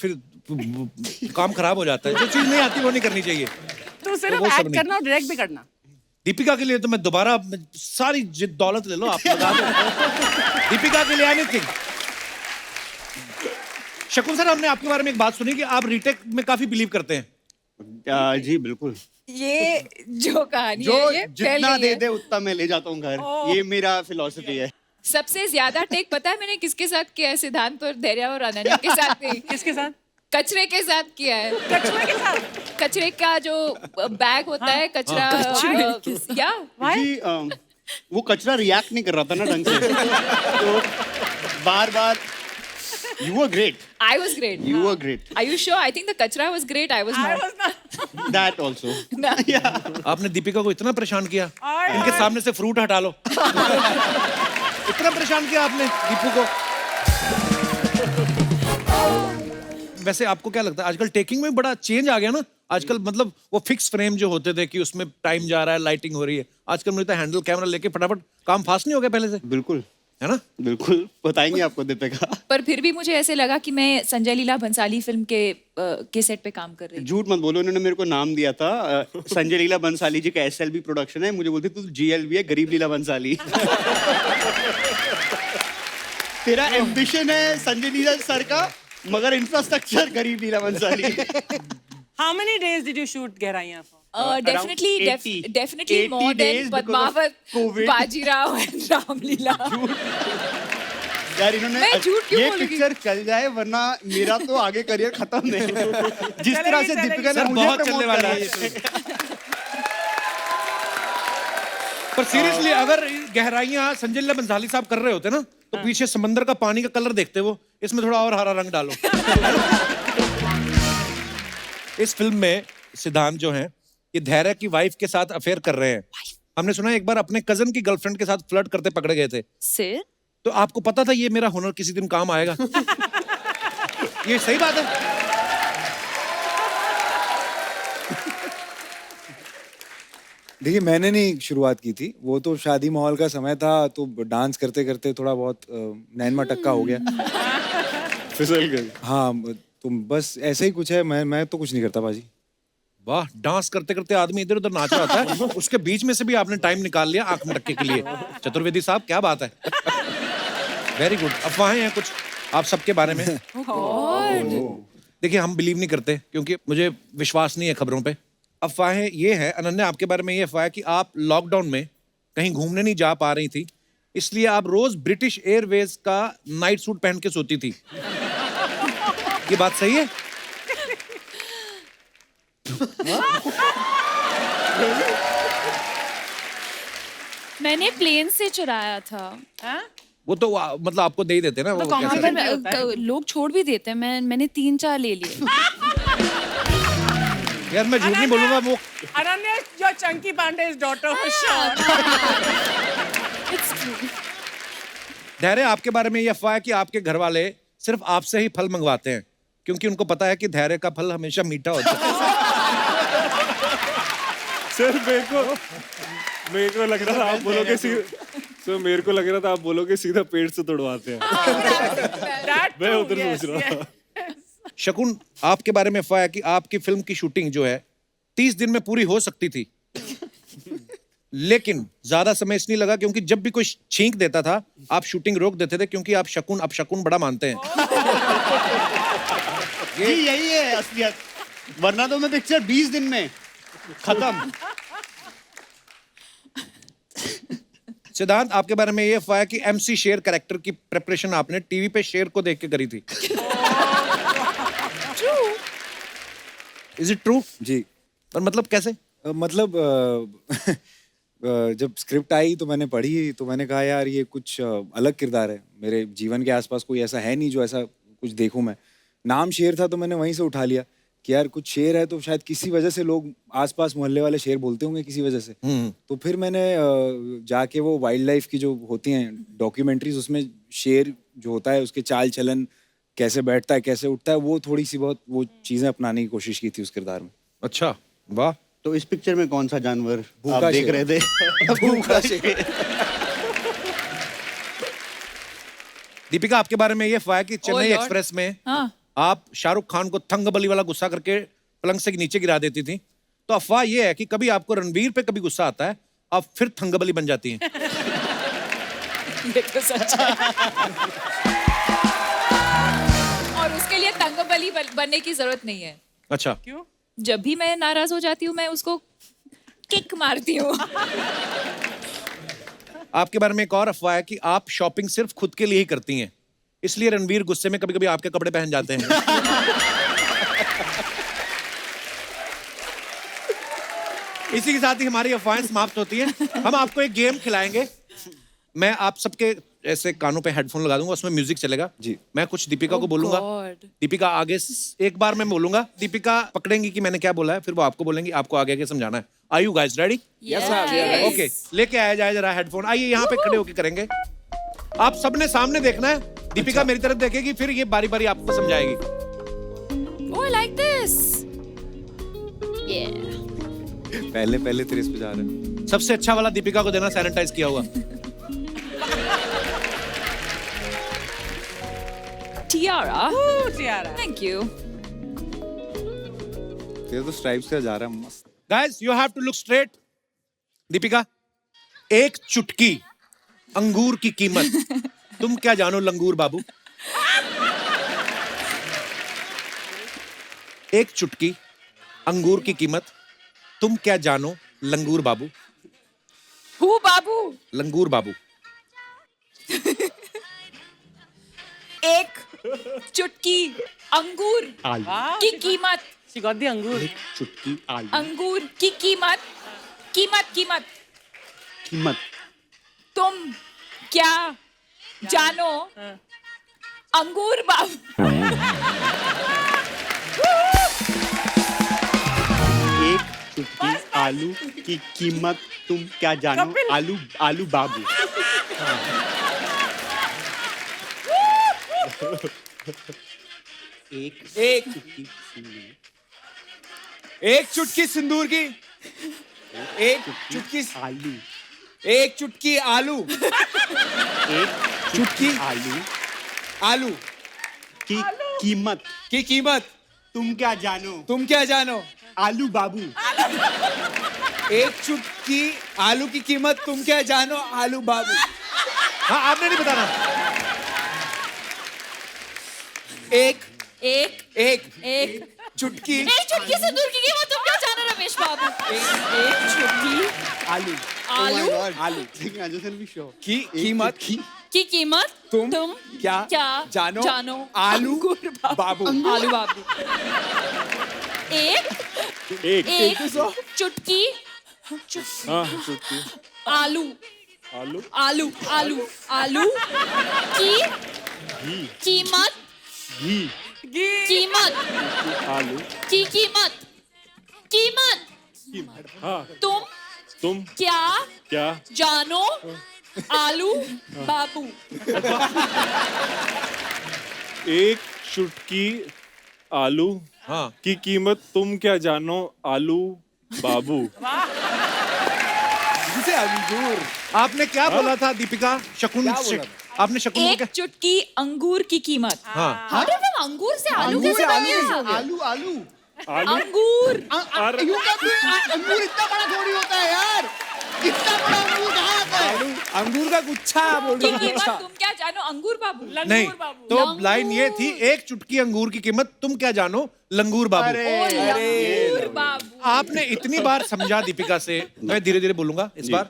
काम खराब हो जाता है। जो चीज नहीं आती वो नहीं करनी चाहिए। तो सिर्फ वो सब एक्ट नहीं। करना और डायरेक्ट भी करना। दीपिका के लिए तो मैं दोबारा सारी जिद दौलत ले लो आप, लगा दो। दीपिका के लिए एनीथिंग। शकुन सर, हमने आपके बारे में एक बात सुनी कि आप रीटेक में काफी बिलीव करते हैं। जी बिल्कुल, ये जो कहानी जो है ये फैल जितना गई दे है। दे उतना मैं ले जाता हूँ घर, ये मेरा फिलॉसफी है। सबसे ज्यादा टेक पता है मैंने किसके साथ किया है? सिद्धांत और धैर्य और अनन्या के साथ नहीं, किसके साथ? कचरे के साथ किया है। कचरे के साथ? कचरे का जो बैग होता है, कचरा या जी वो कचरा रिएक्ट नहीं कर रहा था ना ढंग से, तो बार बार you were great, I was great. You were great, Are you sure? I think the kachra was great. I was I not. was not. That also. आपने दीपिका को इतना परेशान किया, और- इनके सामने से फ्रूट हटा लो। इतना परेशान किया आपने दीपू को। वैसे आपको क्या लगता है, आजकल टेकिंग में बड़ा चेंज आ गया ना? आजकल मतलब वो फिक्स फ्रेम जो होते थे कि उसमें टाइम जा रहा है, लाइटिंग हो रही है, आजकल मुझे तो हैंडल कैमरा लेके फटाफट काम फास्ट नहीं हो गया पहले से, बिल्कुल है ना? बिल्कुल, बताएंगे आपको दीपिका। पर फिर भी मुझे ऐसे लगा कि मैं संजय लीला भंसाली फिल्म के सेट पे काम कर रही हूँ। झूठ मत बोलो, उन्होंने मेरे को नाम दिया था, संजय लीला बंसाली जी का SLB प्रोडक्शन है, मुझे बोलते तू GLB है, गरीब लीला बंसाली। तेरा एम्बिशन है संजय लीला सर का, मगर इंफ्रास्ट्रक्चर गरीब लीला Bhansali. How many days did you shoot गहराइयाँ for? Definitely, 80 definitely 80 more days than because of Padmavat, COVID. Bajirao and Ramlila. यार इन्होंने मैं झूठ क्यों ये बोलूंगी? पिक्चर चल जाए, वरना मेरा तो आगे करियर खत्म है। जिस तरह से चलेगी, दीपिका ने सर, मुझे बहुत प्रमोट चलने वाली करा है ये है। पर सीरियसली अगर गहराइयां संजय लीला बंसाली साहब कर रहे होते ना, तो पीछे समंदर का पानी का कलर देखते वो, इसमें थोड़ा और हरा रंग डालो। इस फिल्म में सिद्धांत जो हैं, ये धैर्य की वाइफ के साथ अफेयर कर रहे हैं। हमने सुना एक बार अपने कजन की गर्लफ्रेंड के साथ फ्लर्ट करते पकड़े गए थे। सिर? तो आपको पता था ये मेरा हुनर किसी दिन काम आएगा? ये सही बात है। देखिए, मैंने नहीं शुरुआत की थी, वो तो शादी माहौल का समय था, तो डांस करते करते थोड़ा बहुत नैनमा टक्का हो गया। फिसल गए। हाँ, तो बस ऐसे ही कुछ है। मैं तो कुछ नहीं करता बाजी। वाह, डांस करते करते आदमी इधर उधर नाच रहा है, उसके बीच में से भी आपने टाइम निकाल लिया आंख में रखने के लिए। चतुर्वेदी साहब, क्या बात है। Very good. अफवाहें हैं कुछ आप सबके बारे में। देखिए, हम बिलीव नहीं करते क्योंकि मुझे विश्वास नहीं है खबरों पे। अफवाहें ये है, अनन्या आपके बारे में ये अफवाह है कि आप लॉकडाउन में कहीं घूमने नहीं जा पा रही थी, इसलिए आप रोज ब्रिटिश एयरवेज का नाइट सूट पहन के सोती थी। ये बात सही है? मैंने प्लेन से चुराया था। हाँ? वो तो मतलब आपको दे ही देते ना वो तो कैसे? पर लोग छोड़ भी देते हैं, मैंने 3-4 ले लिए। यार मैं झूठ नहीं बोलूंगा, वो Ananya, your Chunky Pandey's daughter was shot. धैर्य, आपके बारे में ये अफवाह है कि आपके घर वाले सिर्फ आपसे ही फल मंगवाते हैं क्योंकि उनको पता है कि धैर्य का फल हमेशा मीठा होता है। सर मेरे को लग रहा था आप बोलोगे सर मेरे को लग रहा था आप बोलोगे सीधा पेट से तोड़वाते हैं। That मैं too, उधर yes, सोच रहा था। yes. शकुन, आपके बारे में अफवाह है कि आपकी फिल्म की शूटिंग जो है 30 दिन में पूरी हो सकती थी, लेकिन ज्यादा समय इसलिए लगा क्योंकि जब भी कोई छींक देता था आप शूटिंग रोक देते थे क्योंकि आप शकुन बड़ा मानते हैं। जी यही है असलियत। वरना तो मैं पिक्चर 20 दिन में खत्म। सिद्धांत, आपके बारे में ये अफवाह है कि MC शेर कैरेक्टर की प्रिपरेशन आपने टीवी पे शेर को देख के करी थी। Is it true? जी। और मतलब कैसे? मतलब जब स्क्रिप्ट आई तो मैंने पढ़ी, तो मैंने कहा यार ये कुछ अलग किरदार है, मेरे जीवन के आसपास कोई ऐसा है नहीं जो ऐसा कुछ देखूं मैं। नाम शेर था तो मैंने वहीं से उठा लिया कि यार कुछ शेर है तो शायद किसी वजह से लोग आसपास मोहल्ले वाले शेर बोलते होंगे किसी वजह से। तो फिर मैंने जाके वो वाइल्ड लाइफ की जो होती हैं डॉक्यूमेंट्रीज, उसमें शेर जो होता है उसके चाल चलन, कैसे बैठता है, कैसे उठता है, वो थोड़ी सी बहुत वो चीजें अपनाने की कोशिश की थी उस किरदार में। अच्छा, वाह। तो इस पिक्चर में कौन सा जानवर भूखा आप देख शेर। रहे थे? भूखा शेर। दीपिका, आपके बारे में ये अफवाह है कि चेन्नई Lord. एक्सप्रेस में हाँ आप शाहरुख खान को थंगबली वाला गुस्सा करके पलंग से नीचे गिरा देती थी। तो अफवाह ये है कि कभी आपको रणवीर पे कभी गुस्सा आता है, आप फिर थंगबली बन जाती हैं। ये तो सच है। और उसके लिए तंगबली बनने की जरूरत नहीं है। अच्छा, क्यों? जब भी मैं नाराज हो जाती हूँ मैं उसको किक मारती हूँ। आपके बारे में एक और अफवाह है कि आप शॉपिंग सिर्फ खुद के लिए ही करती हैं, इसलिए रणवीर गुस्से में कभी कभी आपके कपड़े पहन जाते हैं। इसी के साथ ही हमारी अफवाहें समाप्त होती हैं। हम आपको एक गेम खिलाएंगे। मैं आप सबके ऐसे कानों पे हेडफोन लगा दूंगा, उसमें म्यूजिक चलेगा जी। मैं कुछ दीपिका को Oh बोलूंगा, God. दीपिका आगे एक बार मैं बोलूंगा, दीपिका पकड़ेंगी कि मैंने क्या बोला है, फिर वो आपको बोलेंगी, आपको आगे आगे समझाना है। Are you guys ready? Yes. Okay, लेके आया जाए जरा हेडफोन। आइए यहाँ पे खड़े होके करेंगे। आप सबने सामने देखना है। दीपिका मेरी तरफ देखेगी, फिर ये बारी बारी आपको समझाएगी। Oh, I like this. Yeah. पहले पहले तेरे इस पे जा रहे हैं। सबसे अच्छा वाला दीपिका को देना, सैनिटाइज किया हुआ। Tiara. Ooh, tiara. Thank you. तेरे तो स्ट्राइप्स का जा रहा है मस्त। Guys, you have to look straight. Deepika, एक चुटकी अंगूर की कीमत तुम क्या जानो लंगूर बाबू? एक चुटकी अंगूर की कीमत तुम क्या जानो लंगूर बाबू? Who, बाबू? लंगूर बाबू। एक चुटकी अंगूर की कीमत। She got the अंगूर. चुटकी आलू अंगूर की कीमत। कीमत कीमत कीमत। तुम क्या जानो अंगूर बाबू? एक चुटकी आलू की कीमत तुम क्या जानो? आलू आलू बाबू। एक चुटकी सिंदूर की, एक चुटकी आलू, एक चुटकी आलू, एक चुटकी आलू आलू की कीमत की कीमत तुम क्या जानो? तुम क्या जानो? आलू बाबू। एक चुटकी आलू की कीमत तुम क्या जानो? आलू बाबू। हाँ, आपने नहीं बताना। एक एक चुटकी एक चुटकी से दूर की कीमत तुम क्या जानो रमेश बाबू? एक चुटकी आलू आलू आलू की कीमत की कीमत तुम क्या जानो? आलू बाबू। आलू बाबू। एक चुटकी आलू आलू आलू आलू आलू की कीमत कीमत आलू की कीमत तुम क्या क्या जानो आलू बाबू? एक चुटकी आलू हाँ, की कीमत तुम क्या जानो? आलू बाबू। आपने क्या बोला था दीपिका? शकुन क्या बोला आपने शकुन को एक क्या? चुटकी अंगूर की कीमत। हाँ, How did हम अंगूर से आलू कैसे बन गया? आलू आलू आलू अंगूर अंगूर इतना बड़ा थोड़ी होता है यार। इतना बड़ा अंगूर कहाँ आता अंगूर का गुच्छा बोल की रहा हूँ। कीमत तुम क्या जानो अंगूर बाबू। नहीं, तो लाइन ये थी, एक चुटकी अंगूर की कीमत तुम क्या जानो लंगूर बाबू। लंगूर बाबू। आपने इतनी बार समझा दीपिका से, मैं धीरे धीरे बोलूंगा इस बार,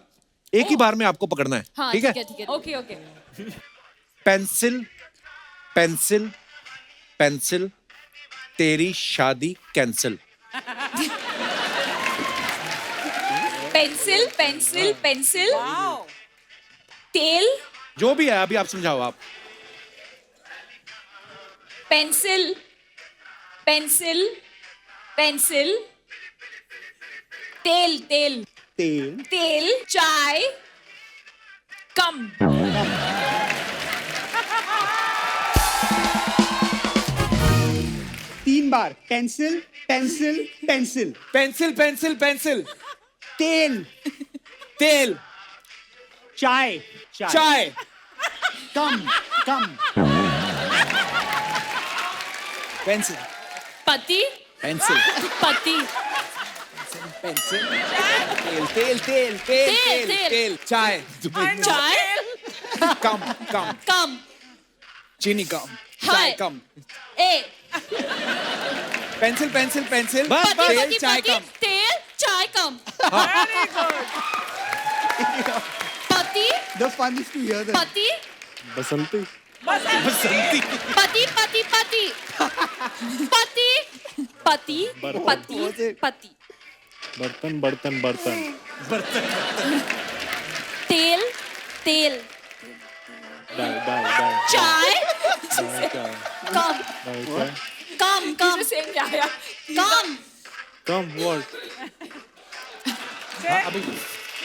एक ही बार में आपको पकड़ना है। हाँ ठीक है? ठीक है okay okay. Pencil pencil pencil, तेरी शादी कैंसिल। पेंसिल पेंसिल पेंसिल, तेल, जो भी है अभी आप समझाओ आप। पेंसिल पेंसिल पेंसिल, तेल तेल तेल तेल, चाय कम। 3 बार pencil pencil pencil pencil pencil pencil, तेल तेल, चाय चाय, कम कम पेंसिल पति पेंसिल पति पेंसिल, तेल तेल तेल तेल तेल, तेल तेल। तेल, चाय चाय कम कम, कम चीनी कम, हाय। चाय कम, ए पेंसिल पेंसिल पेंसिल, बस, बस। तेल चाय कम। तेल चाय कम। पति The funniest to hear that. पति बसंती बसंती। पति पति पति पति पति पति पति, बर्तन बर्तन बर्तन तेल तेल, डाल डाल डाल चाय चाय कम चाय कम कम सेम आया। कम कम व्हाट अभी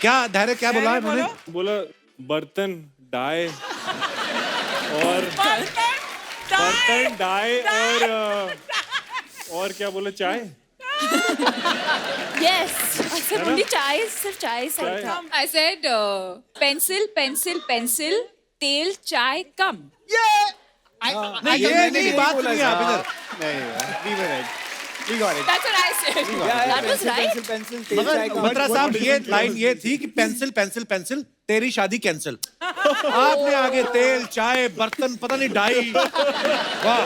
क्या धैर्य क्या बोला है मैंने? बोला बर्तन डाई और बर्तन डाई और क्या बोला चाय यस सिर्फ only चाय, सिर्फ चाय सही था। I said pencil pencil pencil, तेल चाय कम। नहीं, ये नहीं, बात नहीं है आप इधर। We were right. We got it. That's what I said. That was right. Pencil pencil, तेल चाय कम। बत्रा साहब, ये लाइन ये थी कि पेंसिल पेंसिल पेंसिल, तेरी शादी कैंसिल। आपने आगे तेल चाय बर्तन पता नहीं डाई। वाह,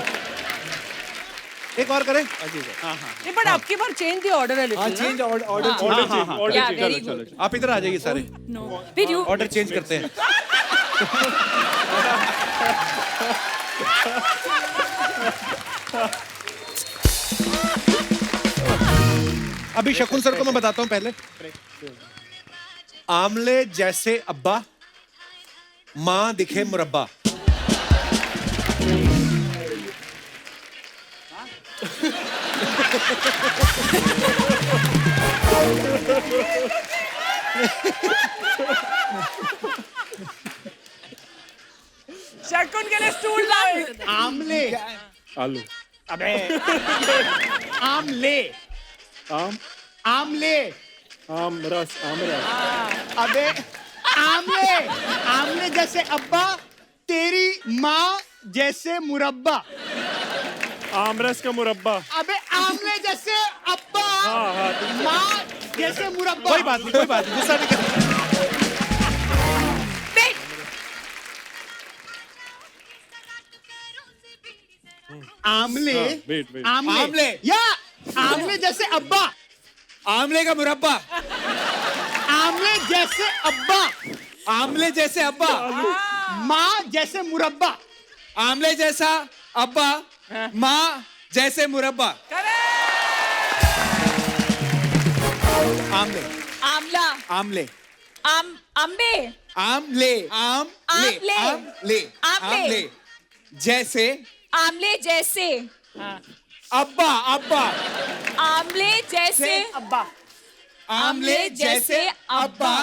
एक और करें। नहीं, but आपकी बार change the order a little, हाँ, ना? Change order order Yeah, change very good. आप इधर आ जाइए सारे, Did you? ऑर्डर चेंज करते हैं। अभी शकुन सर को मैं बताता हूं पहले। आमले जैसे अब्बा, माँ दिखे मुरब्बा। शकुन के लिए स्टूल लाओ। आमले आलू अबे आमले आम आमले आम रस अबे आमले आमले जैसे अब्बा, तेरी माँ जैसे मुरब्बा। आमरस का मुरब्बा। अबे आमले जैसे अब्बा, हाँ माँ जैसे मुरब्बा। कोई बात नहीं, कोई बात नहीं, गुस्सा नहीं करना। आमले वेट आमले या आमले जैसे अब्बा, आमले का मुरब्बा, आमले जैसे अब्बा, आमले जैसे अब्बा, माँ जैसे मुरब्बा। आमले जैसा अब्बा, माँ जैसे मुरब्बा। आमले आमला, आमले अम्बे, आमले आमले आमले, आमले जैसे आमले जैसे, अब्बा अब्बा, आमले जैसे अब्बा आमले जैसे अब्बा,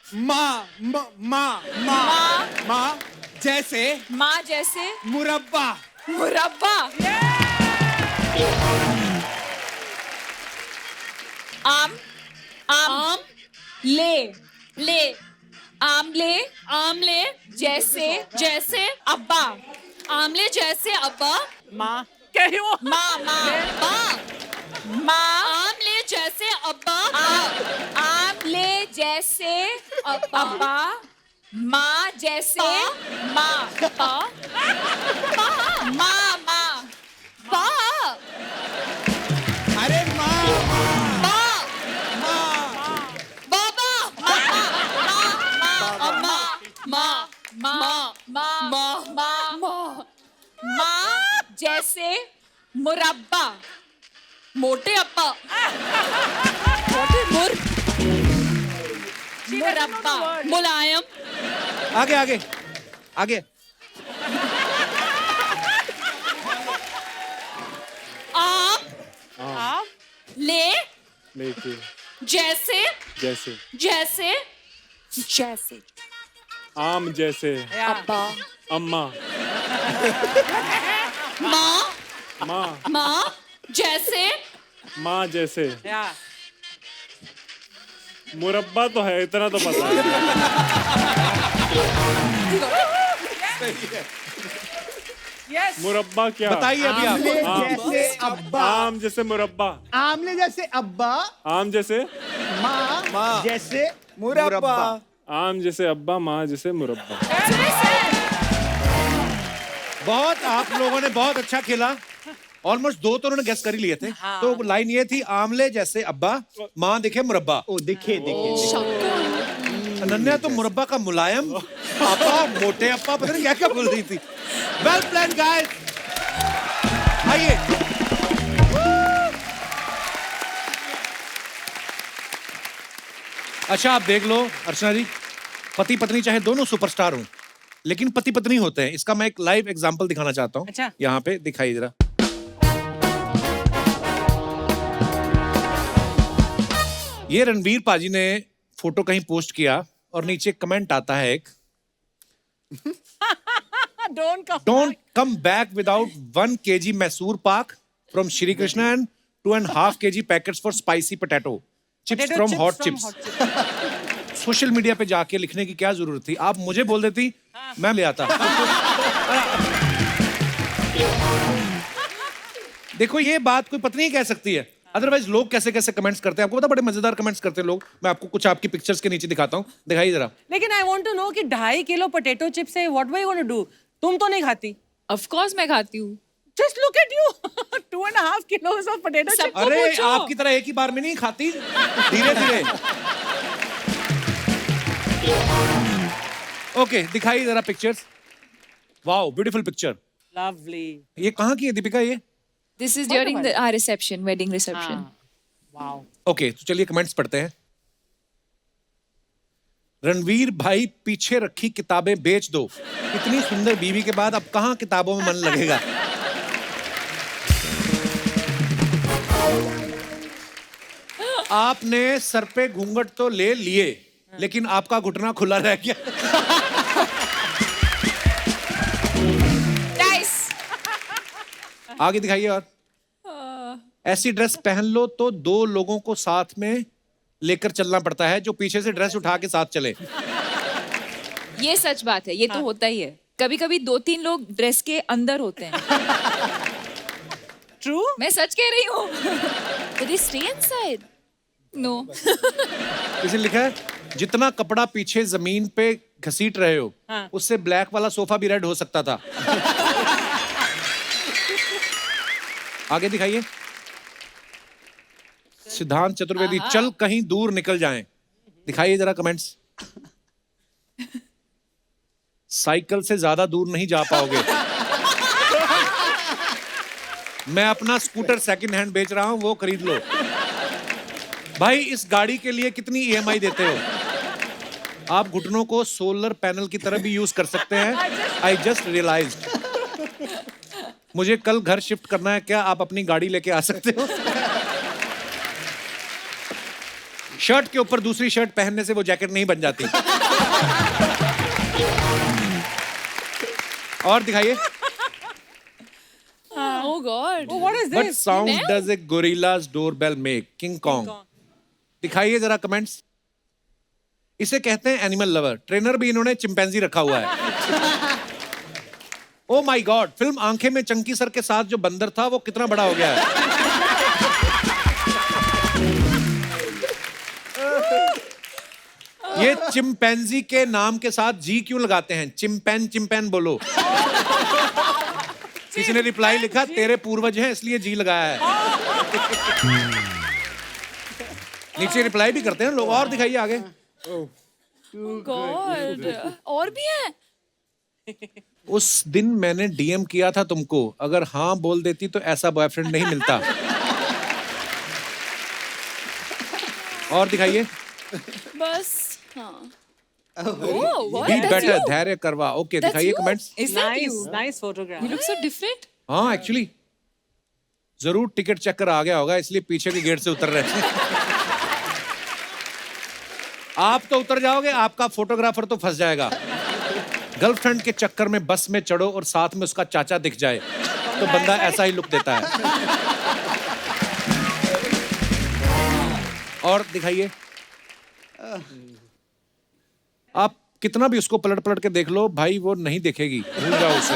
माँ माँ माँ माँ जैसे माँ जैसे मुरब्बा। मुरब्बा। आम आम ले ले आमले आमले जैसे जैसे अब्बा, आमले जैसे अब्बा, माँ क्या ही वो माँ माँ माँ माँ आमले जैसे जैसे अब्बा आमले जैसे अब्बा, माँ जैसे माँ, पा अरे माँ बाबा माँ जैसे मुरब्बा, मोटे अप्पा मुरब्बा, मुलायम आगे आगे आगे। आप ले लेके जैसे जैसे जैसे जैसे आम जैसे अब्बा अम्मा माँ माँ माँ जैसे माँ जैसे या मुरब्बा तो है, इतना तो पता है। यस मुरब्बा क्या? बताइए अभी आप। जैसे अब्बा, आम जैसे मुरब्बा, आमले जैसे अब्बा, आम जैसे माँ जैसे मुरब्बा। आम जैसे अब्बा, माँ जैसे मुरब्बा। बहुत आप लोगों ने बहुत अच्छा खेला। ऑलमोस्ट दो तो उन्होंने गेस कर ही लिए थे। तो लाइन ये थी, आमले जैसे अब्बा, माँ दिखे मुरब्बा। ओ दिखे अनन्या तो मुरब्बा का मुलायम पापा, मोटे अप्पा, पता नहीं क्या क्या बोल रही थी। Well plan guys. आइए अच्छा आप देख लो अर्चना जी, पति पत्नी चाहे दोनों सुपरस्टार हों, लेकिन पति पत्नी होते हैं। इसका मैं एक लाइव एग्जांपल दिखाना चाहता हूँ। अच्छा। यहाँ पे दिखाइए जरा। ये रणवीर पाजी ने फोटो कहीं पोस्ट किया और नीचे कमेंट आता है एक, don't come back without 1 kg Mysore pak from Shri Krishna and 2.5 kg packets for spicy potato chips from hot chips. Social media पे जाके लिखने की क्या जरूरत थी? आप मुझे बोल देती, मैं ले आता। देखो ये बात कोई पत्नी कह सकती है, अदरवाइज लोग कैसे कैसे कमेंट्स करते हैं। आपको पता, बड़े मजेदार कमेंट्स करते हैं लोग। मैं आपको कुछ आपकी पिक्चर्स के नीचे दिखाता हूँ, दिखाइए जरा। लेकिन आई वांट टू नो कि 2.5 किलो पोटैटो चिप्स है, what were you gonna do? तुम तो नहीं खाती। ऑफ कोर्स मैं खाती हूँ। Just look at you 2.5 kilos of potato chips. अरे आपकी तरह एक ही बार में नहीं खाती, धीरे धीरे। ओके दिखाइए जरा pictures. Wow beautiful picture. Lovely. ये कहाँ की है दीपिका ये? This is during our reception, wedding reception. Wow. Okay तो चलिए कमेंट्स पढ़ते हैं। रणवीर भाई पीछे रखी किताबें बेच दो, इतनी सुंदर बीवी के बाद अब कहाँ किताबों में मन लगेगा। आपने सर पे घूंघट तो ले लिए, लेकिन आपका घुटना खुला रह गया। Nice. आगे दिखाइए। और ऐसी ड्रेस पहन लो तो 2 लोगों को साथ में लेकर चलना पड़ता है, जो पीछे से ड्रेस उठा के साथ चले। ये सच बात है, ये तो होता ही है। कभी कभी 2-3 लोग ड्रेस के अंदर होते हैं। ट्रू? मैं सच कह रही हूँ। Did they stay inside? No. किसी ने लिखा है, जितना कपड़ा पीछे जमीन पे घसीट रहे हो, उससे ब्लैक वाला सोफा भी रेड हो सकता था। आगे दिखाइए। सिद्धांत चतुर्वेदी, चल कहीं दूर निकल जाएं। दिखाइए जरा कमेंट्स। साइकिल से ज्यादा दूर नहीं जा पाओगे। मैं अपना स्कूटर सेकंड हैंड बेच रहा हूं, वो खरीद लो। भाई इस गाड़ी के लिए कितनी EMI देते हो? आप घुटनों को सोलर पैनल की तरह भी यूज कर सकते हैं। I just realised. मुझे कल घर शिफ्ट करना है, क्या आप अपनी गाड़ी लेके आ सकते हो? शर्ट के ऊपर दूसरी शर्ट पहनने से वो जैकेट नहीं बन जाती। और दिखाइए। Oh God. Oh, what is What this? sound does a gorilla's doorbell make? King Kong. दिखाइए जरा कमेंट्स। इसे कहते हैं एनिमल लवर। ट्रेनर भी इन्होंने चिंपैंजी रखा हुआ है। ओ माय गॉड, फिल्म आंखें में चंकी सर के साथ जो बंदर था वो कितना बड़ा हो गया है। ये चिंपैंजी के नाम के साथ जी क्यों लगाते हैं? चिंपैन बोलो। किसी ने रिप्लाई लिखा तेरे पूर्वज हैं इसलिए जी लगाया है। नीचे रिप्लाई भी करते हैं लोग। और दिखाइए आगे। गॉड, और भी है? उस दिन मैंने डीएम किया था तुमको, अगर हाँ बोल देती तो ऐसा बॉयफ्रेंड नहीं मिलता। और दिखाइए। बस हाँ। बी बेटर, धैर्य करवा। ओके दिखाइए comments. Nice photograph. You look so different. हाँ एक्चुअली जरूर टिकट चेकर आ गया होगा इसलिए पीछे के गेट से उतर रहे थे। आप तो उतर जाओगे, आपका फोटोग्राफर तो फंस जाएगा। गर्लफ्रेंड के चक्कर में बस में चढ़ो और साथ में उसका चाचा दिख जाए तो बंदा ऐसा ही लुक देता है। और दिखाइए। आप कितना भी उसको पलट पलट के देख लो भाई वो नहीं देखेगी, भूल जाओ उसे।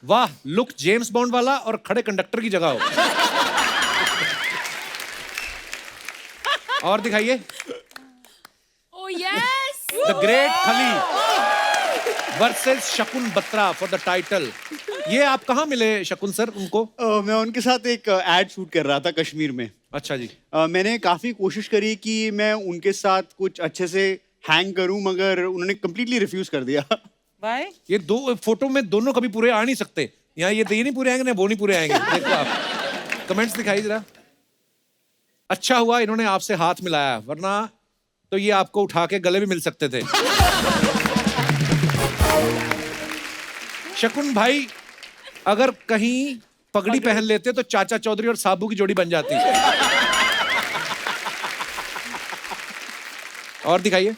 वाह, लुक जेम्स बॉन्ड वाला और खड़े कंडक्टर की जगह हो। और दिखाइए। Oh yes. द ग्रेट खली वर्सेस शकुन बत्रा फॉर द टाइटल। ये आप कहाँ मिले शकुन सर उनको? मैं उनके साथ एक एड शूट कर रहा था कश्मीर में। अच्छा जी। मैंने काफी कोशिश करी कि मैं उनके साथ कुछ अच्छे से हैंग करूं, मगर उन्होंने कंप्लीटली रिफ्यूज कर दिया। भाई ये दो फोटो में दोनों कभी पूरे आ नहीं सकते। यहाँ ये नहीं पूरे आएंगे ना वो नहीं पूरे आएंगे। देखो आप कमेंट्स दिखाइए जरा। अच्छा हुआ इन्होंने आपसे हाथ मिलाया, वरना तो ये आपको उठा के गले भी मिल सकते थे। शकुन भाई अगर कहीं पगड़ी पहन लेते तो चाचा चौधरी और साबू की जोड़ी बन जाती। और दिखाइए।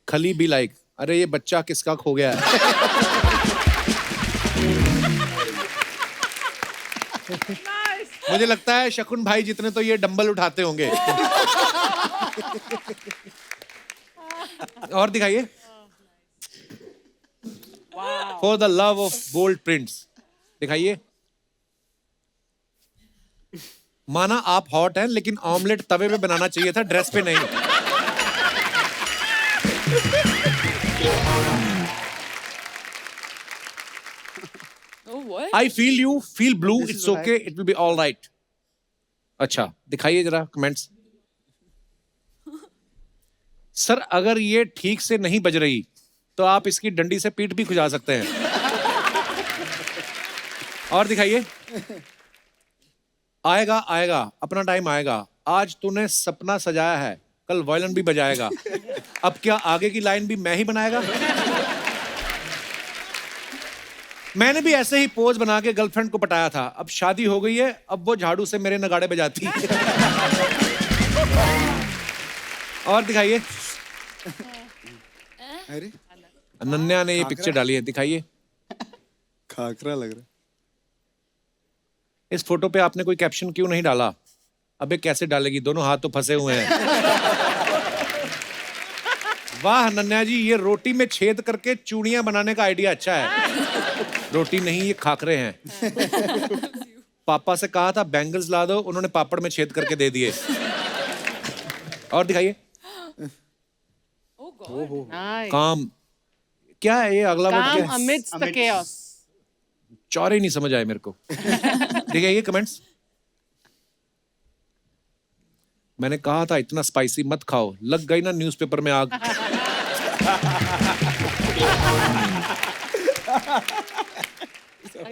खली बी लाइक, अरे ये बच्चा किसका खो गया है? मुझे लगता है शकुन भाई जितने तो ये डंबल उठाते होंगे। और दिखाइए। For the love of bold prints दिखाइए। माना आप हॉट हैं लेकिन ऑमलेट तवे पे बनाना चाहिए था, ड्रेस पे नहीं। Oh what? I feel you, feel blue, it's okay, it will be all right. अच्छा दिखाइए जरा कमेंट्स। सर अगर ये ठीक से नहीं बज रही तो आप इसकी डंडी से पीठ भी खुजा सकते हैं। और दिखाइए। आएगा आएगा, अपना टाइम आएगा। आज तूने सपना सजाया है, कल वायलिन भी बजाएगा। अब क्या आगे की लाइन भी मैं ही बनाएगा? मैंने भी ऐसे ही पोज बना के गर्लफ्रेंड को पटाया था। अब शादी हो गई है, अब वो झाड़ू से मेरे नगाड़े बजाती है। और दिखाइए। अरे अनन्या ने ये पिक्चर डाली है, दिखाइए। खाकरा लग रहा है। इस फोटो पे आपने कोई कैप्शन क्यों नहीं डाला? अबे कैसे डालेगी, दोनों हाथ तो फंसे हुए हैं। वाह अनन्या जी, ये रोटी में छेद करके चूड़ियां बनाने का आइडिया अच्छा है। रोटी नहीं, ये खाकरे हैं। पापा से कहा था बैंगल्स ला दो, उन्होंने पापड़ में छेद करके दे दिए। और दिखाइए। काम क्या है ये? अगला वर्ड क्या है? amidst the chaos. चौरे नहीं समझ आए मेरे को। देखिए कमेंट्स। मैंने कहा था इतना स्पाइसी मत खाओ, लग गई ना न्यूज़पेपर में आग।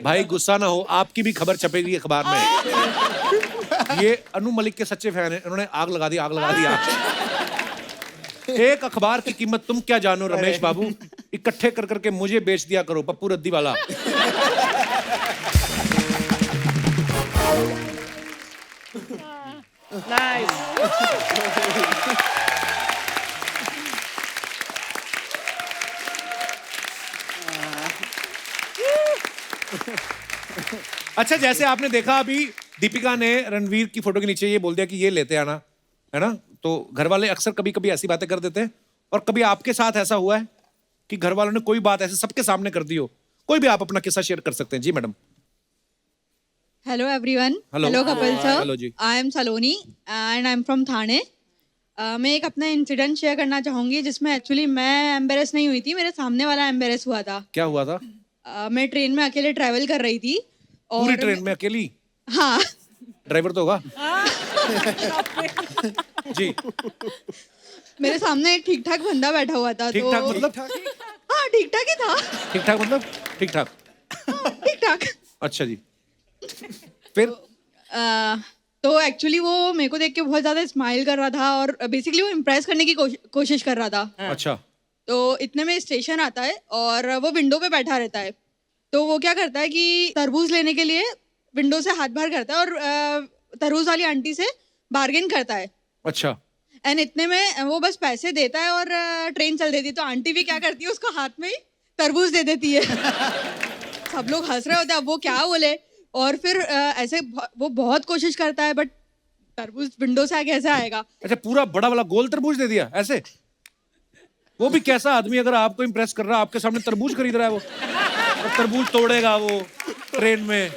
भाई गुस्सा ना हो, आपकी भी खबर छपेगी अखबार में। ये अनु मलिक के सच्चे फैन हैं, उन्होंने आग लगा दी, आग लगा दी, आग। एक अखबार की कीमत तुम क्या जानो रमेश बाबू, इकट्ठे कर करके मुझे बेच दिया करो, पप्पू रद्दी वाला। Nice. अच्छा जैसे आपने देखा अभी दीपिका ने रणवीर की फोटो के नीचे ये बोल दिया कि ये लेते आना, है ना? तो घर वाले अक्सर कभी कभी ऐसी बातें कर देते हैं। और कभी आपके साथ ऐसा हुआ है कि घर वालों ने कोई बात ऐसे सबके सामने कर दी हो? कोई भी आप अपना किस्सा शेयर कर सकते हैं। जी madam. Hello everyone. Hello. Hello Kapil sir. Hello जी. I am Saloni and I am from Thane. मैं एक अपना इंसिडेंट शेयर करना चाहूँगी जिसमें एक्चुअली मैं एम्बेरस नहीं हुई थी, मेरे सामने वाला एम्बेरस हुआ था. क्या हुआ था? मैं ट्रेन में अकेले ट्रैवल कर रही थी और पूरी ट्रेन में अकेली? हाँ. ड्राइवर तो होगा? जी. मेरे सामने एक ठीक ठाक बंदा बैठा हुआ था. ठीक ठाक मतलब? हाँ ठीक ठाक ही था. ठीक ठाक मतलब? ठीक ठाक. ठीक ठाक. अच्छा जी. फिर? तो एक्चुअली वो मेरे को देख के बहुत ज्यादा स्माइल कर रहा था और बेसिकली वो इम्प्रेस करने की कोशिश कर रहा था. अच्छा. तो इतने में स्टेशन आता है और वो विंडो पे बैठा रहता है. तो वो क्या करता है कि तरबूज लेने के लिए विंडो से हाथ बाहर करता है और तरबूज वाली आंटी से बार्गेन करता है. अच्छा. एंड इतने में वो बस पैसे देता है और ट्रेन चल देती है. तो आंटी भी क्या करती है, उसको हाथ में ही तरबूज दे देती है. सब लोग हंस रहे होते हैं, अब वो क्या बोले. और फिर ऐसे वो बहुत कोशिश करता है बट तरबूज विंडो से कैसे आएगा. अच्छा, पूरा बड़ा वाला गोल तरबूज दे दिया ऐसे? वो भी कैसा आदमी अगर आपको इम्प्रेस कर रहा है, आपके सामने तरबूज खरीद रहा है वो, और तरबूज तोड़ेगा वो ट्रेन में.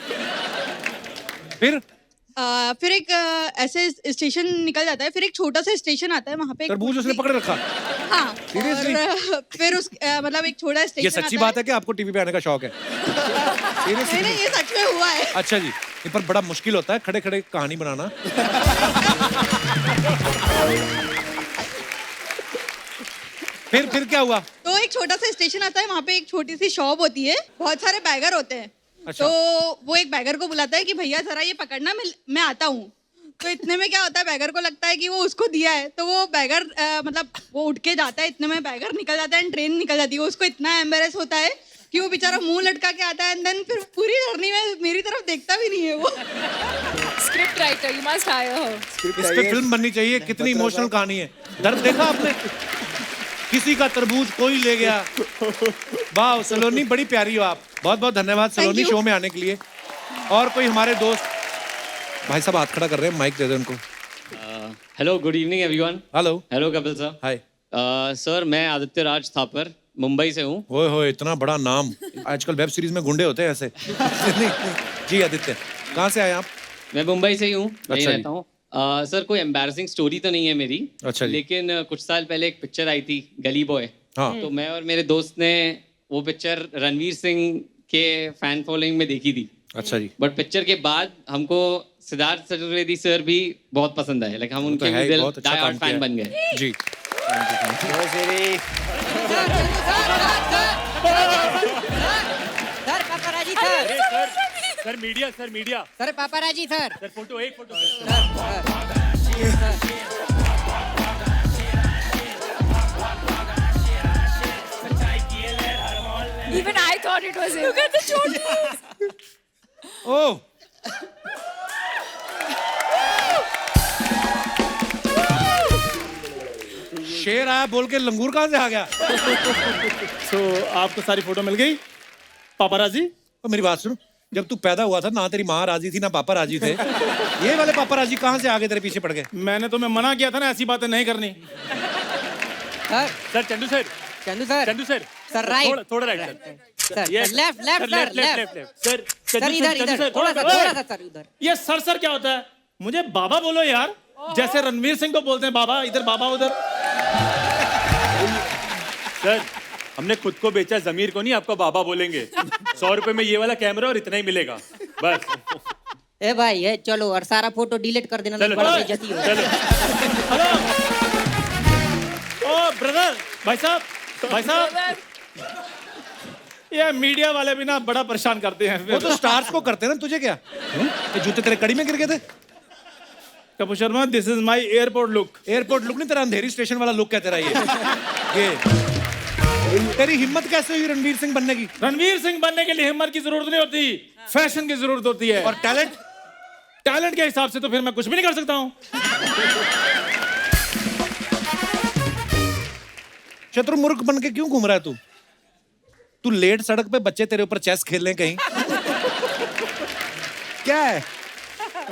फिर एक ऐसे स्टेशन निकल जाता है. फिर एक छोटा सा स्टेशन आता है, वहाँ पे तरबूज उसने पकड़ रखा? हाँ. Seriously? और फिर उस मतलब एक छोटा स्टेशन. ये सच्ची बात है कि आपको टीवी पे आने का शौक है? नहीं नहीं, ये सच में हुआ है. अच्छा जी. ये पर बड़ा मुश्किल होता है खड़े खड़े कहानी बनाना. फिर क्या हुआ? तो एक छोटा सा स्टेशन आता है, वहाँ पे एक छोटी सी शॉप होती है, बहुत सारे बैगर होते हैं. अच्छा. तो वो एक बैगर को बुलाता है कि भैया जरा ये पकड़ना, मैं आता हूँ. तो इतने में क्या होता है, बैगर को लगता है कि वो उसको दिया है. तो वो बैगर मतलब वो उठ के जाता है, इतने में बैगर निकल जाता है, ट्रेन निकल जाती है. उसको इतना एम्बेरस होता है कि वो बेचारा मुंह लटका के आता है. एंड देन फिर पूरी जर्नी में मेरी तरफ देखता भी नहीं है वो. Script writer, you must hire her. इस पे फिल्म बननी चाहिए. कितनी इमोशनल कहानी है. दर्द देखा आपने? किसी का तरबूज कोई ले गया. वाह सलोनी, बड़ी प्यारी हो आप. बहुत बहुत धन्यवाद सलोनी शो में आने के लिए. और कोई हमारे दोस्त भाई साहब हाथ खड़ा कर रहे हैं, माइक दे दो उनको. Hello, good evening everyone. Hello. Hello Kapil sir. Hi. Sir मैं आदित्य राज थापर मुंबई से हूँ. ओए होए, इतना बड़ा नाम. आजकल वेब सीरीज में गुंडे होते हैं ऐसे. जी आदित्य, कहाँ से आए आप? मैं मुंबई से ही हूँ, अच्छा यहीं जी. रहता हूँ. सर कोई एम्बैरसिंग स्टोरी तो नहीं है मेरी. अच्छा जी. लेकिन कुछ साल पहले एक पिक्चर आई थी गली बॉय. हाँ. तो मैं और मेरे दोस्त ने वो पिक्चर रणवीर सिंह के फैन फॉलोइंग में देखी थी. अच्छा जी. बट पिक्चर के बाद हमको सिद्धार्थ चतुर्वेदी सर भी बहुत पसंद आए. लाइक हम उनके है, दिल बहुत अच्छा डाई काम हार्ड फैन किया बन गए. जी. Sir paparazzi sir. Sir media, sir media. Sir paparazzi sir. Sir photo, एक photo. Even I thought it was him. Look at the choti. Oh. शेर आया बोल के लंगूर कहाँ से आ गया? तो आपको सारी फोटो मिल गई पापाराजी? तो मेरी बात सुनो, जब तू पैदा हुआ था ना तेरी माँ राजी थी ना पापा राजी थे. ये वाले पापा राजी कहाँ से आगे तेरे पीछे पड़ गए? मैंने तुम्हें मना किया था ना ऐसी बातें नहीं करनी. Sir Chandu sir. Chandu sir. Chandu sir. Sir right. थोड़ा right sir. Left left sir left. Sir sir इधर इधर थोड़ा सा सर उधर. ये सर क्या होता है? मुझे बाबा बोलो यार, जैसे रणवीर सिंह को बोलते हैं बाबा. इधर बाबा, उधर. सर हमने खुद को बेचा, जमीर को नहीं. आपको बाबा बोलेंगे. 100 रुपए में ये वाला कैमरा और इतना ही मिलेगा बस. ए भाई ये चलो और सारा फोटो डिलीट कर देना. चलो, बड़ा बेइज्जती हो. हेलो. ओ ब्रदर, भाई साहब. ये मीडिया वाले भी ना बड़ा परेशान करते हैं. वो तो स्टार्स को करते हैं ना, तुझे क्या? ये जूते तेरे कड़ी में गिर गए थे? Kapoor Sharma, this is my airport look. Airport look नहीं, तेरा अंधेरी स्टेशन वाला लुक है तेरा ये. तेरी हिम्मत कैसे हुई रणवीर सिंह बनने की? रणवीर सिंह बनने के लिए हिम्मत की जरूरत नहीं होती, फैशन की जरूरत होती है. और टैलेंट के हिसाब से तो फिर मैं कुछ भी नहीं कर सकता हूँ. शत्रुमुर्ख बन के क्यों घूम रहा है तू? तू लेट सड़क पे बच्चे तेरे ऊपर चेस खेल रहे हैं कहीं. क्या है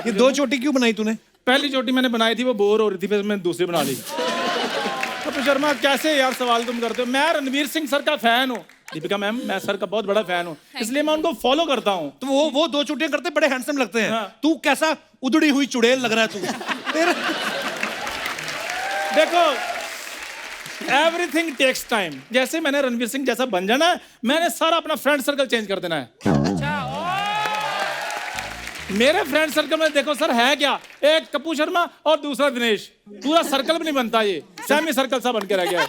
ये? 2 चोटी क्यों बनाई तूने? पहली चोटी मैंने बनाई थी, वो बोर हो रही थी, फिर मैंने दूसरी बना ली. कपूर शर्मा कैसे यार सवाल तुम करते हो? मैं रणवीर सिंह सर का फैन हूँ. दीपिका मैम, मैं सर का बहुत बड़ा फैन हूँ, इसलिए मैं उनको फॉलो करता हूँ। तो वो 2 चोटियां करते बड़े हैंडसम लगते हैं। तू कैसा उधड़ी हुई चुड़ैल लग रहा है तू। तेरा देखो, एवरीथिंग टेक्स टाइम। जैसे मैंने रणवीर सिंह जैसा बन जाना है, मैंने सारा अपना फ्रेंड सर्कल चेंज कर देना है। मेरे फ्रेंड सर्कल में देखो सर है क्या, एक कपूर शर्मा और दूसरा दिनेश। पूरा सर्कल भी नहीं बनता, ये सेमी सर्कल सा बन के रह गया है।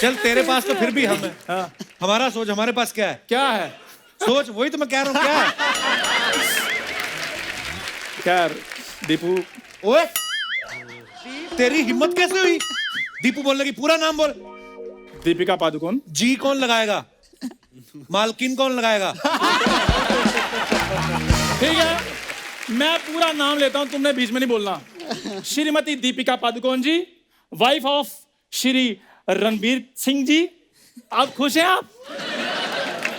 चल तेरे पास तो फिर भी हम है। हाँ। हमारा सोच, हमारे पास क्या है? क्या है सोच? वही तो मैं कह रहा हूँ, क्या है? खैर दीपू। ओए, तेरी हिम्मत कैसे हुई दीपू बोलने की? पूरा नाम बोल। दीपिका पादुकोण। जी कौन लगाएगा? मालकिन कौन लगाएगा? ठीक है, मैं पूरा नाम लेता हूं, तुमने बीच में नहीं बोलना। श्रीमती दीपिका पादुकोण जी, वाइफ ऑफ श्री रणवीर सिंह जी। आप खुश हैं? आप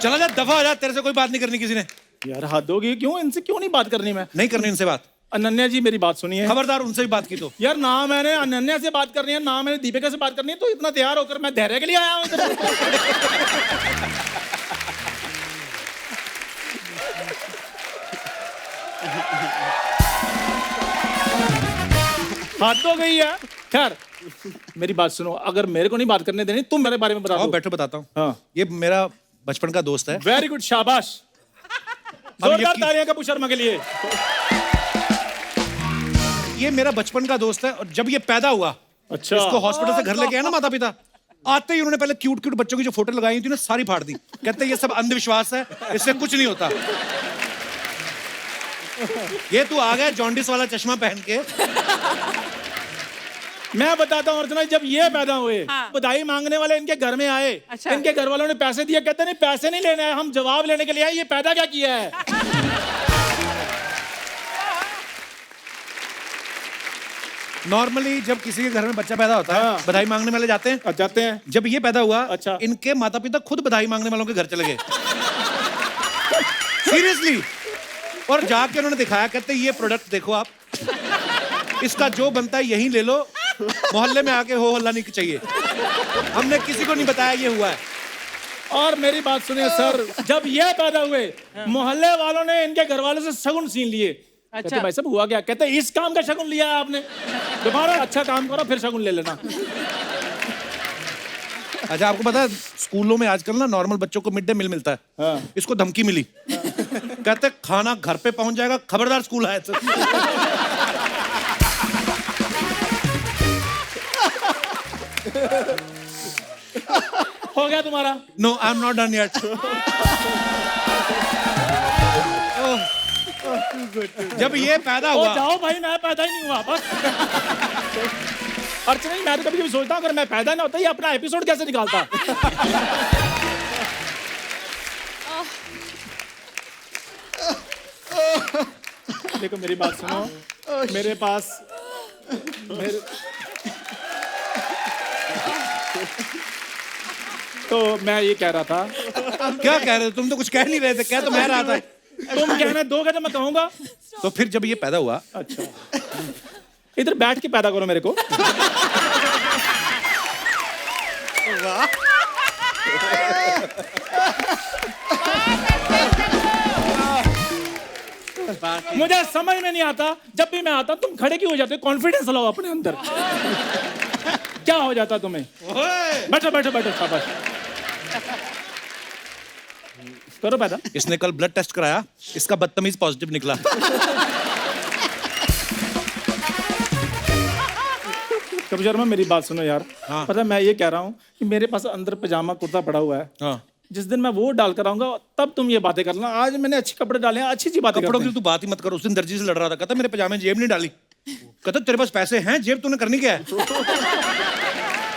चला जा, दफा हो जा, तेरे से कोई बात नहीं करनी किसी ने। यार हद होगी, क्यों इनसे क्यों नहीं बात करनी? मैं नहीं करनी इनसे बात। अनन्या जी मेरी बात सुनिए। खबरदार उनसे भी बात की तो। यार ना मैंने अनन्या से बात करनी है, ना मैंने दीपिका से बात करनी है, तो इतना तैयार होकर मैं धैर्य के लिए आया हूं इधर। बात तो गई है। खैर मेरी बात सुनो, अगर मेरे को नहीं बात करने देनी, तुम मेरे बारे में बता दो। बैठो, बताता हूँ। हाँ। ये मेरा बचपन का दोस्त है। वेरी गुड, शाबाश। जोरदार तालियां कपूर शर्मा के लिए। ये मेरा बचपन का दोस्त है, और जब ये पैदा हुआ, अच्छा, इसको हॉस्पिटल से घर लेके आया ना माता पिता, आते ही उन्होंने पहले क्यूट क्यूट बच्चों की जो फोटो लगाई थी ना, सारी फाड़ दी। कहते ये सब अंधविश्वास है, इससे कुछ नहीं होता। ये तू आ गया जॉन्डिस वाला चश्मा पहन के। मैं बताता हूँ अर्चना, जब ये पैदा हुए, बधाई मांगने वाले इनके घर में आए। अच्छा। इनके घर वालों ने पैसे दिए, कहते नहीं पैसे नहीं लेने हैं, हम जवाब लेने के लिए आए, ये पैदा क्या किया है। नॉर्मली जब किसी के घर में बच्चा पैदा होता है, बधाई मांगने वाले जाते हैं। जाते हैं। जब ये पैदा हुआ, अच्छा, इनके माता पिता खुद बधाई मांगने वालों के घर चले गए। सीरियसली। और जाके उन्होंने दिखाया, कहते ये प्रोडक्ट देखो आप, इसका जो बनता है यही ले लो, मोहल्ले में आके हो हल्ला नहीं चाहिए। हमने किसी को नहीं बताया ये हुआ है। और मेरी बात सुनिए सर, जब ये पैदा हुए, मोहल्ले वालों ने इनके घर वालों से शगुन छीन लिए। अच्छा। कहते भाई साहब हुआ क्या? कहते इस काम का शगुन लिया है आपने, दोबारा अच्छा काम करो फिर शगुन ले लेना। अच्छा, आपको पता है स्कूलों में आजकल ना नॉर्मल बच्चों को मिड डे मील मिलता है। हाँ। इसको धमकी मिली। कहते खाना घर पे पहुंच जाएगा, खबरदार स्कूल आए तो। हो गया तुम्हारा? No, I am not done yet. जब ये पैदा हुआ, जाओ भाई, मैं पैदा ही नहीं हुआ बस। अर्चना जी, मैं तो कभी सोचता हूँ अगर मैं पैदा ना होता, ये अपना एपिसोड कैसे निकालता। देखो मेरी बात सुनो, मेरे पास तो मैं ये कह रहा था। क्या कह रहे थे तुम? तो कुछ कह नहीं रहे थे। क्या तो मैं रहा था। तुम कहना दोगे तो मैं कहूंगा। तो फिर जब ये पैदा हुआ, अच्छा, इधर बैठ के पैदा करो मेरे को। मुझे समझ में नहीं आता, जब भी मैं आता तुम खड़े क्यों हो जाते हो? कॉन्फिडेंस लाओ अपने अंदर। क्या हो जाता तुम्हें? बैठो बैठो बैठो, शाबाश। करो पैदा। इसने कल ब्लड टेस्ट कराया, इसका बदतमीज पॉजिटिव निकला। कपूर शर्मा मेरी बात सुनो यार। हाँ। पता मैं ये कह रहा हूँ कि मेरे पास अंदर पजामा कुर्ता पड़ा हुआ है। हाँ। जिस दिन मैं वो डाल कर आऊंगा तब तुम ये बातें करना। आज मैंने अच्छे कपड़े डाले हैं, अच्छी अच्छी बातें। कपड़ों की तू बात ही मत कर। उस दिन दर्जी से लड़ रहा था, कहता मेरे पजामे जेब नहीं डाली। कहता तेरे पास पैसे हैं, जेब तूने करनी क्या है?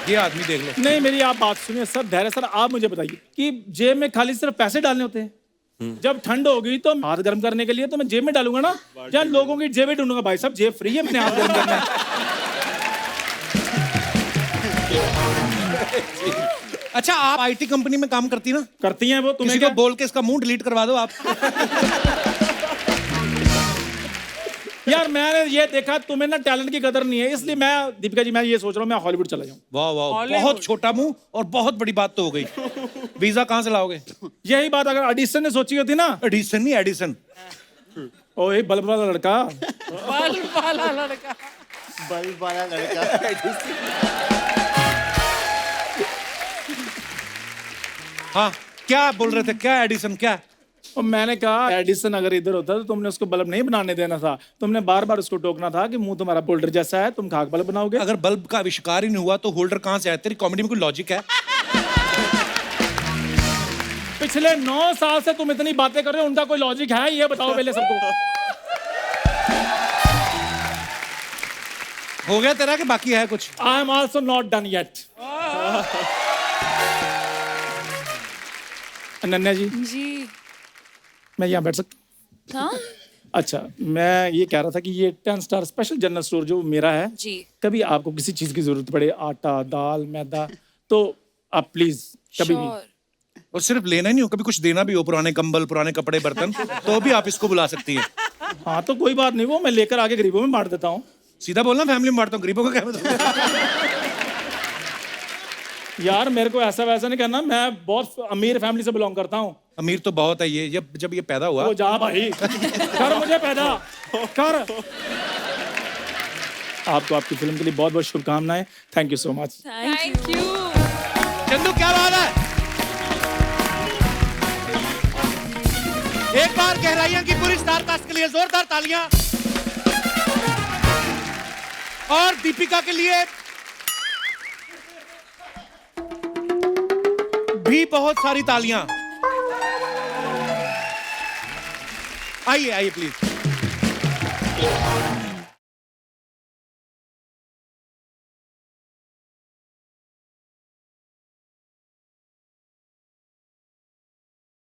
ये आदमी देख लो। नहीं, मेरी आप बात सुनिए सर, धैर्य सर, आप मुझे बताइए कि जेब में खाली सिर्फ पैसे डालने होते हैं? जब ठंड होगी तो हाथ गर्म करने के लिए तो मैं जेब में डालूंगा ना, या लोगों की जेबें ढूंढूंगा। भाई साहब जेब फ्री है, मैंने हाथ गर्म करना है। अच्छा, आप आईटी कंपनी में काम करती ना? करती हैं वो। किसी को बोल के इसका मुंह डिलीट करवा दो आप। यार मैंने ये देखा तुम्हें ना टैलेंट की कदर नहीं है, इसलिए मैं दीपिका जी मैं ये सोच रहा हूँ मैं हॉलीवुड चला जाऊँ। वाह वाह, बहुत छोटा मुंह और बहुत बड़ी बात तो हो गई। वीजा कहाँ से लाओगे? यही बात अगर एडिसन ने सोची होती ना। एडिसन नहीं, एडिसन। ओए बल्ब वाला लड़का। बल्ब वाला लड़का। बल्ब वाला लड़का। हाँ क्या बोल रहे थे, क्या एडिसन क्या? और मैंने कहा एडिसन अगर इधर होता तो तुमने उसको बल्ब नहीं बनाने देना था, तुमने बार बार उसको टोकना था कि मुंह तुम्हारा होल्डर जैसा है, तुम खाक बल्ब बनाओगे। अगर बल्ब का आविष्कार ही नहीं हुआ तो होल्डर कहाँ से आया? तेरी कॉमेडी में कोई लॉजिक है? पिछले 9 साल से तुम इतनी बातें कर रहे हो, उनका कोई लॉजिक है? ये बताओ पहले सबको। हो गया तेरा कि बाकी है कुछ? I am also not done yet. Ananya ji मैं यहाँ बैठ सकता हूँ? हाँ अच्छा, मैं ये कह रहा था कि ये 10 स्टार स्पेशल जनरल स्टोर जो मेरा है जी, कभी आपको किसी चीज की जरूरत पड़े, आटा दाल मैदा, तो आप प्लीज कभी भी। और सिर्फ लेना ही नहीं हो, कभी कुछ देना भी हो, पुराने कंबल पुराने कपड़े बर्तन, तो भी आप इसको बुला सकती हैं। हाँ तो कोई बात नहीं, वो मैं लेकर आके गरीबों में बांट देता हूँ। सीधा बोलना, फैमिली में बांटता हूँ, गरीबों का क्या मतलब? यार मेरे को ऐसा वैसा नहीं करना, मैं बहुत अमीर फैमिली से बिलोंग करता हूँ। अमीर तो बहुत है ये, जब ये पैदा हुआ। वो जा भाई, कर मुझे पैदा कर। आपको आपकी फिल्म के लिए बहुत बहुत शुभकामनाएं। Thank you so much. Thank you. Chandu क्या बात है? एक बार गहराइयां की पूरी स्टार कास्ट के लिए जोरदार तालियां, और दीपिका के लिए भी बहुत सारी तालियां। आइए आइए प्लीज।